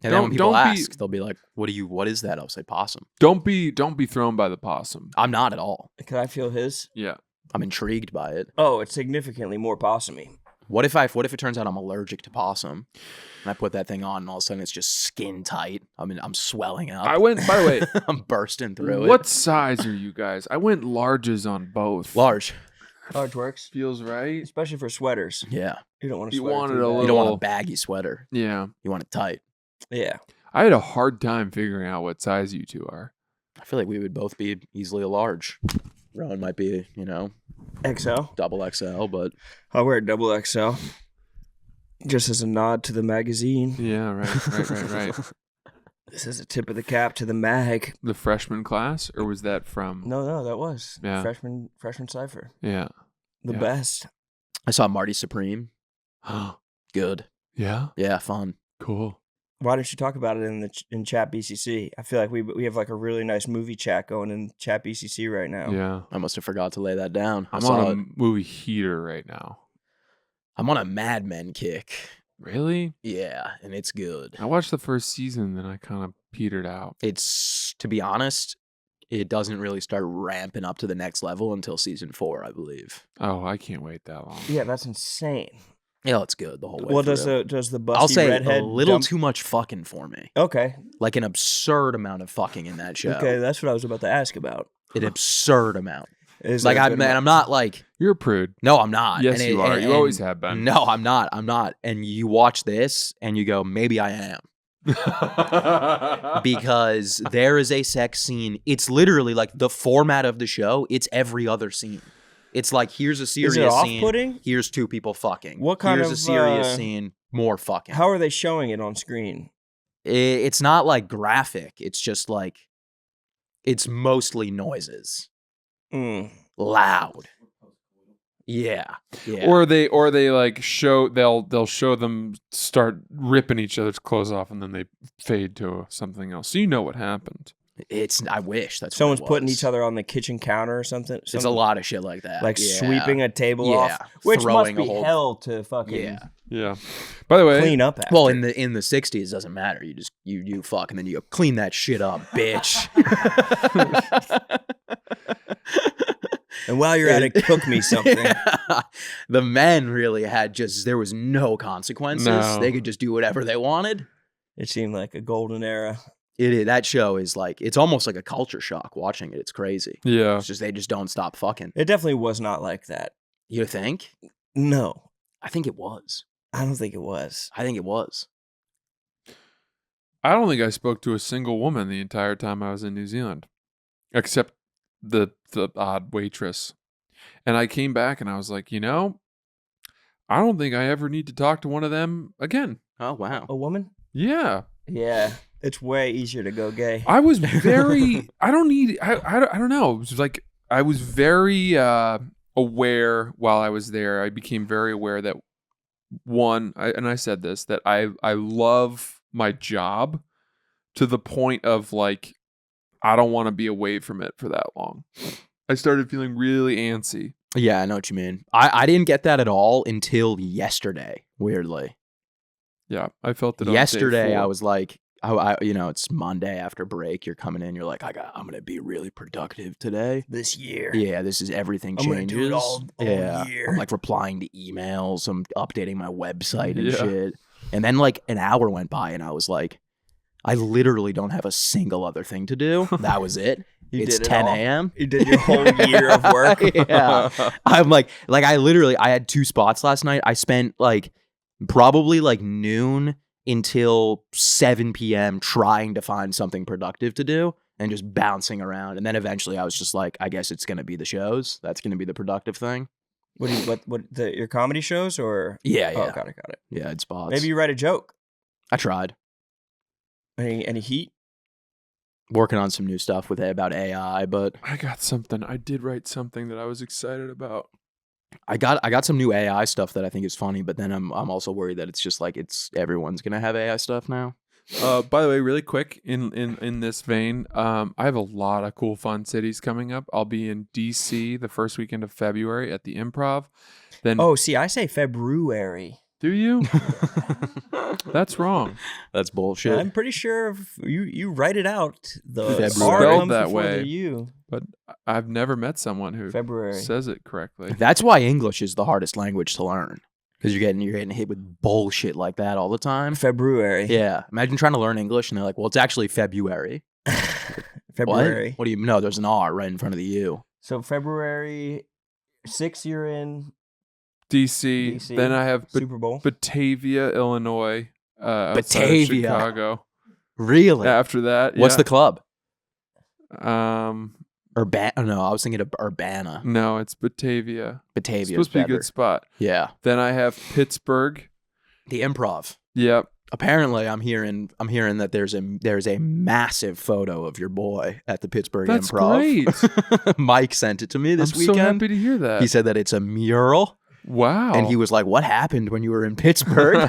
And then when people don't be- ask, they'll be like, what is that? I'll say possum. Don't be thrown by the possum. I'm not at all. Can I feel his? Yeah. I'm intrigued by it. Oh, it's significantly more possumy. What if it turns out I'm allergic to possum and I put that thing on and all of a sudden it's just skin tight? I mean, I'm swelling up. I went, by the way, I'm bursting through what size are you guys? I went larges on both. it. Large. Large works, Feels right. especially for sweaters. Yeah. You don't want to. You wanted a You don't want a Little- baggy sweater. Yeah. You want it tight. Yeah. I had a hard time figuring out what size you two are. I feel like we would both be easily a large. Rowan might be, XL. double XL, but I wear a double XL. Just as a nod to the magazine. Yeah, right. This is a tip of the cap to the mag. The freshman class, or was that from? No, that was Yeah. freshman cipher. Yeah. The Yeah. best. I saw Marty Supreme. Good. Yeah. Yeah, fun. Cool. Why don't you talk about it in Chat BCC? I feel like we have like a really nice movie chat going in Chat BCC right now. Yeah. I must have forgot to lay that down. I'm on a movie heater right now. I'm on a Mad Men kick. Really? Yeah, and it's good. I watched the first season, then I kind of petered out. It's, to be honest, it doesn't really start ramping up to the next level until season 4, I believe. Oh, I can't wait that long. Yeah, that's insane. Yeah, it's good the whole way. Well, through. does the busty I'll say redhead a little dump- too much fucking for me. Okay, Like an absurd amount of fucking in that show. okay, that's what I was about to ask about. An absurd amount. Is Like there a good I'm not like, You're a prude. no, I'm not. Yes, And you are. You always have been. No, I'm not. And you watch this and you go, maybe I am. Because there is a sex scene. It's literally like the format of the show. It's every other scene. It's like, here's a serious Is it scene. off-putting? Here's 2 people fucking. What kind here's of, a serious scene. More fucking. How are they showing it on screen? It's not like graphic. It's just like, it's mostly noises. Mm. Loud. Yeah. Yeah. Or they like they'll show them start ripping each other's clothes off and then they fade to something else. So you know what happened. I wish that's Someone's what it putting was. each other on the kitchen counter or something. It's a lot of shit like that. Like Yeah. sweeping a table Yeah. off, which Throwing must a be whole- hell to fucking Yeah. Yeah. By the way, clean up after. Well, in the 60s, it doesn't matter. You just you fuck and then you go clean that shit up, bitch. and while you're at it, cook me something. Yeah. The men really had there was no consequences. No. They could just do whatever they wanted. It seemed like a golden era. That show is like, it's almost like a culture shock watching it. It's crazy. yeah. It's just they just don't stop fucking. It definitely was not like that. You think? No, I think it was. I don't think it was. I think it was. I don't think I spoke to a single woman the entire time I was in New Zealand, except the the odd waitress. And I came back and I was like, I don't think I ever need to talk to one of them again. Oh, wow. A woman? Yeah. Yeah. It's way easier to go gay. I was very, I don't know. It was like, I was very aware while I was there. I became very aware that I said this, that I love my job to the point of like, I don't want to be away from it for that long. I started feeling really antsy. Yeah, I know what you mean. I didn't get that at all until yesterday, weirdly. Yeah, I felt it on Yesterday, day 4. I was like, it's Monday after break. You're coming in. You're like, I'm gonna be really productive today. This year. Yeah, this is everything I'm changes. gonna do it all yeah, year. I'm like replying to emails. I'm updating my website and Yeah. shit. And then like an hour went by, and I was like, I literally don't have a single other thing to do. That was it. It's did it 10 all. a.m. You did your whole year of work. Yeah. I'm like I had 2 spots last night. I spent like probably like noon until 7 p.m. trying to find something productive to do and just bouncing around. And then eventually I was just like, I guess it's going to be the shows. That's going to be the productive thing. Your comedy shows or? Yeah, Oh, yeah. got it. Yeah, it's spots. Maybe you write a joke. I tried Any heat? working on some new stuff with it about AI, but I got something. I did write something that I was excited about. I got some new AI stuff that I think is funny, but then I'm also worried that it's just like everyone's going to have AI stuff now. By the way, really quick, in this vein, I have a lot of cool fun cities coming up. I'll be in DC the first weekend of February at the Improv. Then Oh, see, I say February. do you? That's wrong. That's bullshit. I'm pretty sure if you write it out. The February. R Spelled comes that before way. the U. But I've never met someone who February. says it correctly. That's why English is the hardest language to learn, because you're getting hit with bullshit like that all the time. February. Yeah, imagine trying to learn English and they're like, "Well, it's actually February." February. What do you know? There's an R right in front of the U. So February 6th, you're in DC. DC, Then I have Super Bowl. Batavia, Illinois. Outside of Batavia. Chicago. Really? After that, What's yeah. the club? Um, No, I was thinking of Urbana. no, it's Batavia. Batavia It's supposed to be a good spot. Yeah, Then I have Pittsburgh. the Improv. Yep. Apparently, I'm hearing that there's a massive photo of your boy at the Pittsburgh That's Improv. great. Mike sent it to me this I'm weekend. so happy to hear that. He said that it's a mural, wow. and he was like, "What happened when you were in Pittsburgh?"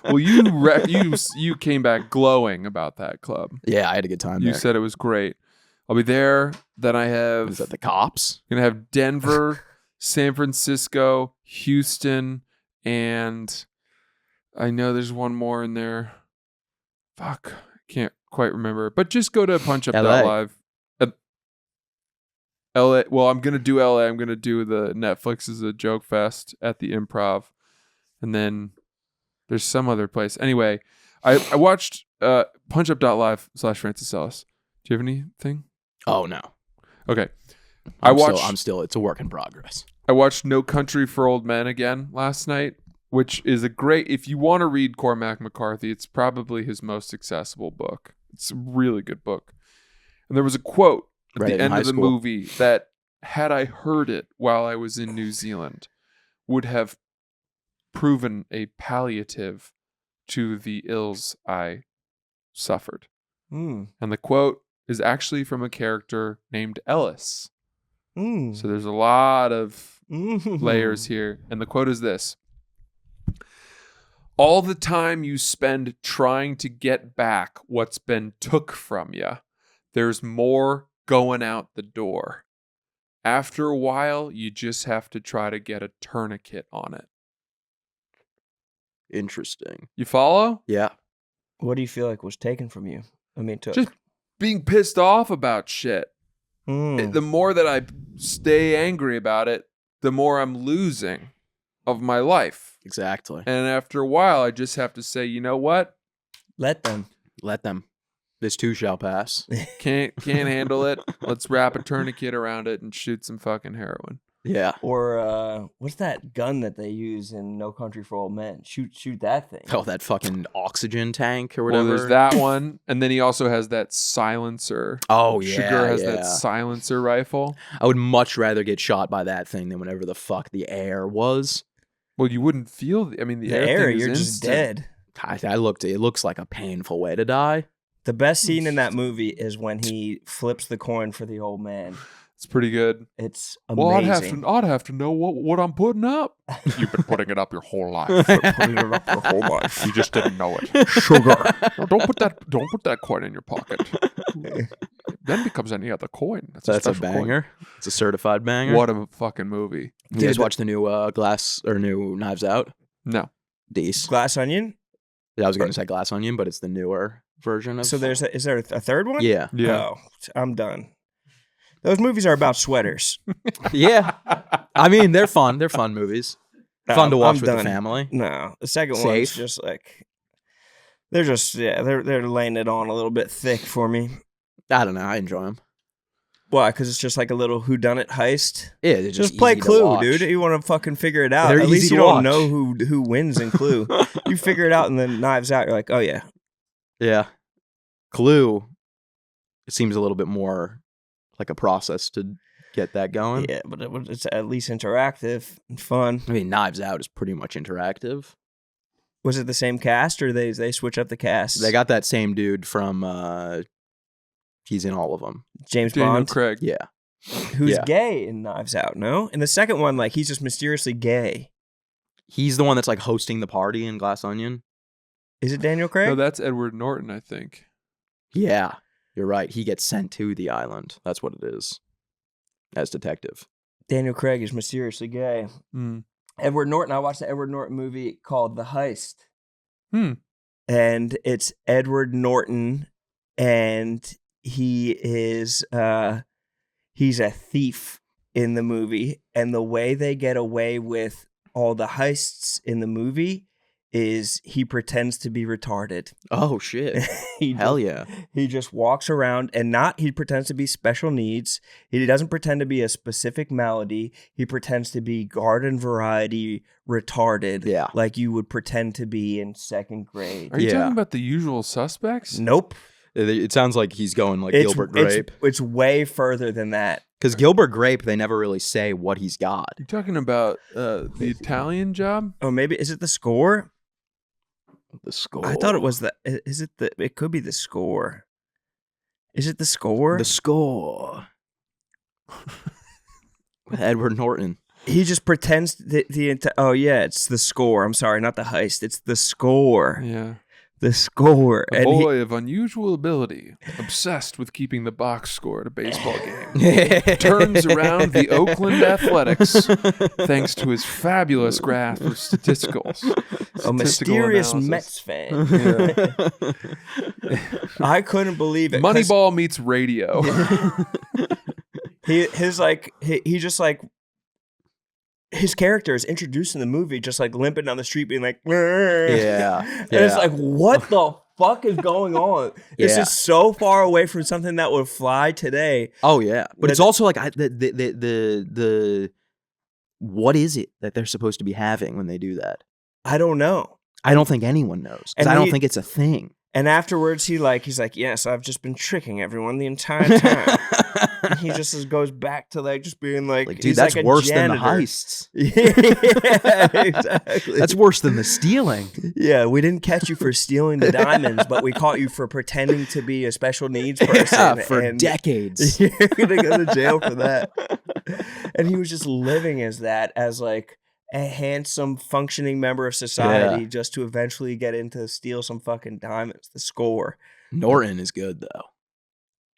Well, you came back glowing about that club. Yeah, I had a good time You there. said it was great. I'll be there. Then I have Is that the cops? gonna have Denver, San Francisco, Houston, and I know there's one more in there. Fuck, I can't quite remember. But just go to punchup.live. LA. Well, I'm gonna do LA. I'm gonna do the Netflix is a joke fest at the Improv, and then there's some other place. Anyway, I watched punchup.live/Francis Ellis. Do you have anything? Oh no, Okay, I'm still. It's a work in progress. I watched No Country for Old Men again last night, which is a great. If you want to read Cormac McCarthy, it's probably his most accessible book. It's a really good book. And there was a quote at Read it the in end high of the school. movie that, had I heard it while I was in New Zealand, would have proven a palliative to the ills I suffered. Mm. And the quote is actually from a character named Ellis. Mm. So there's a lot of Mm. layers here. And the quote is this: all the time you spend trying to get back what's been took from you, there's more going out the door. After a while, you just have to try to get a tourniquet on it. Interesting. You follow? Yeah. What do you feel like was taken from you? I mean, took. Just being pissed off about shit. Mm. The more that I stay angry about it, the more I'm losing of my life. Exactly. And after a while, I just have to say, you know what? Let them. Let them. This too shall pass. Can't handle it. Let's wrap a tourniquet around it and shoot some fucking heroin. Yeah. Or what's that gun that they use in No Country for Old Men? Shoot that thing. Oh, that fucking oxygen tank or Well, whatever. there's that one, and then he also has that silencer. Oh yeah, Sugar has yeah. that silencer rifle. I would much rather get shot by that thing than whatever the fuck the air was. Well, you wouldn't feel. I mean, the air thing is you're just instant. dead. It looks like a painful way to die. The best scene in that movie is when he flips the coin for the old man. It's pretty good. It's amazing. Well, I'd have to know what I'm putting up. You've been putting it up your whole life. Putting it up your whole life. You just didn't know it. Sugar. No, don't put that coin in your pocket. Then becomes any other coin. That's a special coin. banger. It's a certified banger. What a fucking movie. You guys watch the new new Knives Out? No. Dece. Glass Onion? Yeah, I was going to say Glass Onion, but it's the newer version of. So is there a third one? Yeah. Oh, I'm done. Those movies are about sweaters. Yeah. I mean, they're fun. They're fun movies. Fun to watch I'm with the done. family. No, the second one's Safe. just like they're laying it on a little bit thick for me. I don't know. I enjoy them. Why? Because it's just like a little whoodunit heist. Yeah, they're Just play easy to Clue, watch. dude. You want to fucking figure it out. They're At easy least to you don't watch. know who wins in Clue. You figure it out, and then Knives Out. You're like, oh yeah. Yeah. Clue, it seems a little bit more like a process to get that going. Yeah, but it's at least interactive and fun. I mean, Knives Out is pretty much interactive. Was it the same cast, or they switch up the cast? They got that same dude from, he's in all of them. James Daniel Bond, Craig. Yeah. who's Yeah. gay in Knives Out. No, in the second one, like he's just mysteriously gay. He's the one that's like hosting the party in Glass Onion. Is it Daniel Craig? No, that's Edward Norton, I think. Yeah. You're right. He gets sent to the island. That's what it is. As detective. Daniel Craig is mysteriously gay. Mm. Edward Norton. I watched the Edward Norton movie called The Heist. Hmm. And it's Edward Norton, and he is he's a thief in the movie, and the way they get away with all the heists in the movie is he pretends to be retarded. Oh, shit. He Hell just- yeah. He just walks around and he pretends to be special needs. He doesn't pretend to be a specific malady. He pretends to be garden variety retarded. Yeah. Like you would pretend to be in second grade. Are you Yeah. talking about The Usual Suspects? Nope. It sounds like he's going like It's- Gilbert Grape. It's way further than that. Because Gilbert Grape, they never really say what he's got. You talking about the Italian Job? Oh, maybe is it the score? The score. I thought it was the. Is it the? It could be the score. Is it the score? The score. With Edward Norton. He just pretends oh yeah, it's the score. I'm sorry, not the heist. It's the score. Yeah. The score. A And boy of unusual ability, obsessed with keeping the box score at a baseball game, turns around the Oakland Athletics thanks to his fabulous grasp of a statistical mysterious analysis. Mets fan. I couldn't believe it. 'cause Moneyball meets radio. He just like his character is introduced in the movie just like limping down the street being like Yeah. and it's like what the fuck is going on? This Yeah. is so far away from something that would fly today. Oh yeah, but it's That- also like the what is it that they're supposed to be having when they do that? I don't know. I don't think anyone knows because And I don't he- think it's a thing. And afterwards he's like yes, I've just been tricking everyone the entire time. And he just goes back to like just being like Like, dude, he's that's like a worse than the janitor. heists. Yeah, exactly. That's worse than the stealing. Yeah, we didn't catch you for stealing the diamonds, but we caught you for pretending to be a special needs person. Yeah, for and decades. You're gonna go to jail for that. And he was just living as that, as like a handsome, functioning member of society, just to eventually get into steal some fucking diamonds. The score. Norton is good though.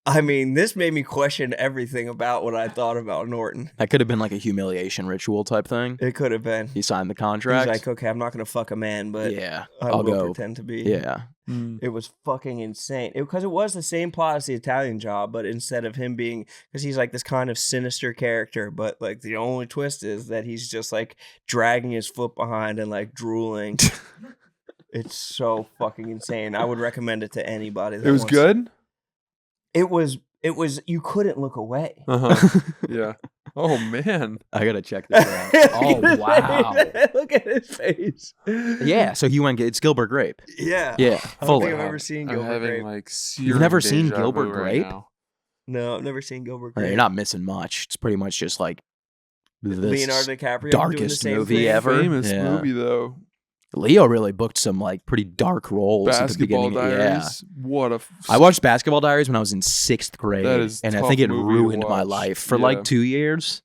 I mean, this made me question everything about what I thought about Norton. That could have been like a humiliation ritual type thing. It could have been. He signed the He's contract. like, okay, I'm not gonna fuck a man, but yeah, I I'll will go. pretend to be. Yeah, Mm. It was fucking insane. Because it was the same plot as the Italian Job, but instead of him being, because he's like this kind of sinister character, but like the only twist is that he's just like dragging his foot behind and like drooling. It's so fucking insane. I would recommend it to anybody. That It was wants- good? It was. You couldn't look away. Uh-huh. Yeah. Oh man. I gotta check this out. Oh wow. Look at his face. Yeah, so he went. It's Gilbert Grape. Yeah. Yeah, I don't fully. think I've ever seen I'm Gilbert having Grape. like You've never seen deja Gilbert vu Grape? now. No, I've never seen Gilbert Yeah, Grape. you're not missing much. It's pretty much just like this Leonardo DiCaprio doing the darkest same movie thing. ever. Famous Yeah. movie though. Leo really booked some like pretty dark roles at the Basketball beginning. Diaries. What a. I watched Basketball Diaries when I was in 6th grade, That is and I tough think it movie to ruined my watch. life for Yeah. like 2 years.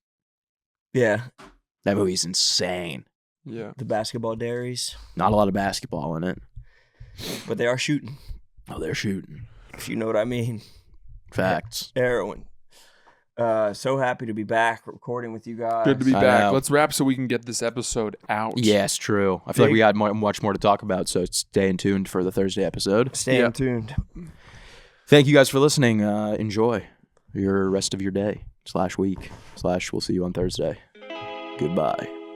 Yeah, That movie's insane. Yeah. the Basketball Diaries, Not a lot of basketball in it. but they are shooting. Oh, they're shooting. If you know what I mean. Facts. Heroin. So happy to be back recording with you guys. Good to be I back. know. Let's wrap so we can get this episode out. Yes, true. I feel like we got much more to talk about, so stay tuned for the Thursday episode. Stay Yeah. tuned. Thank you guys for listening. Enjoy your rest of your day /week / we'll see you on Thursday. Goodbye.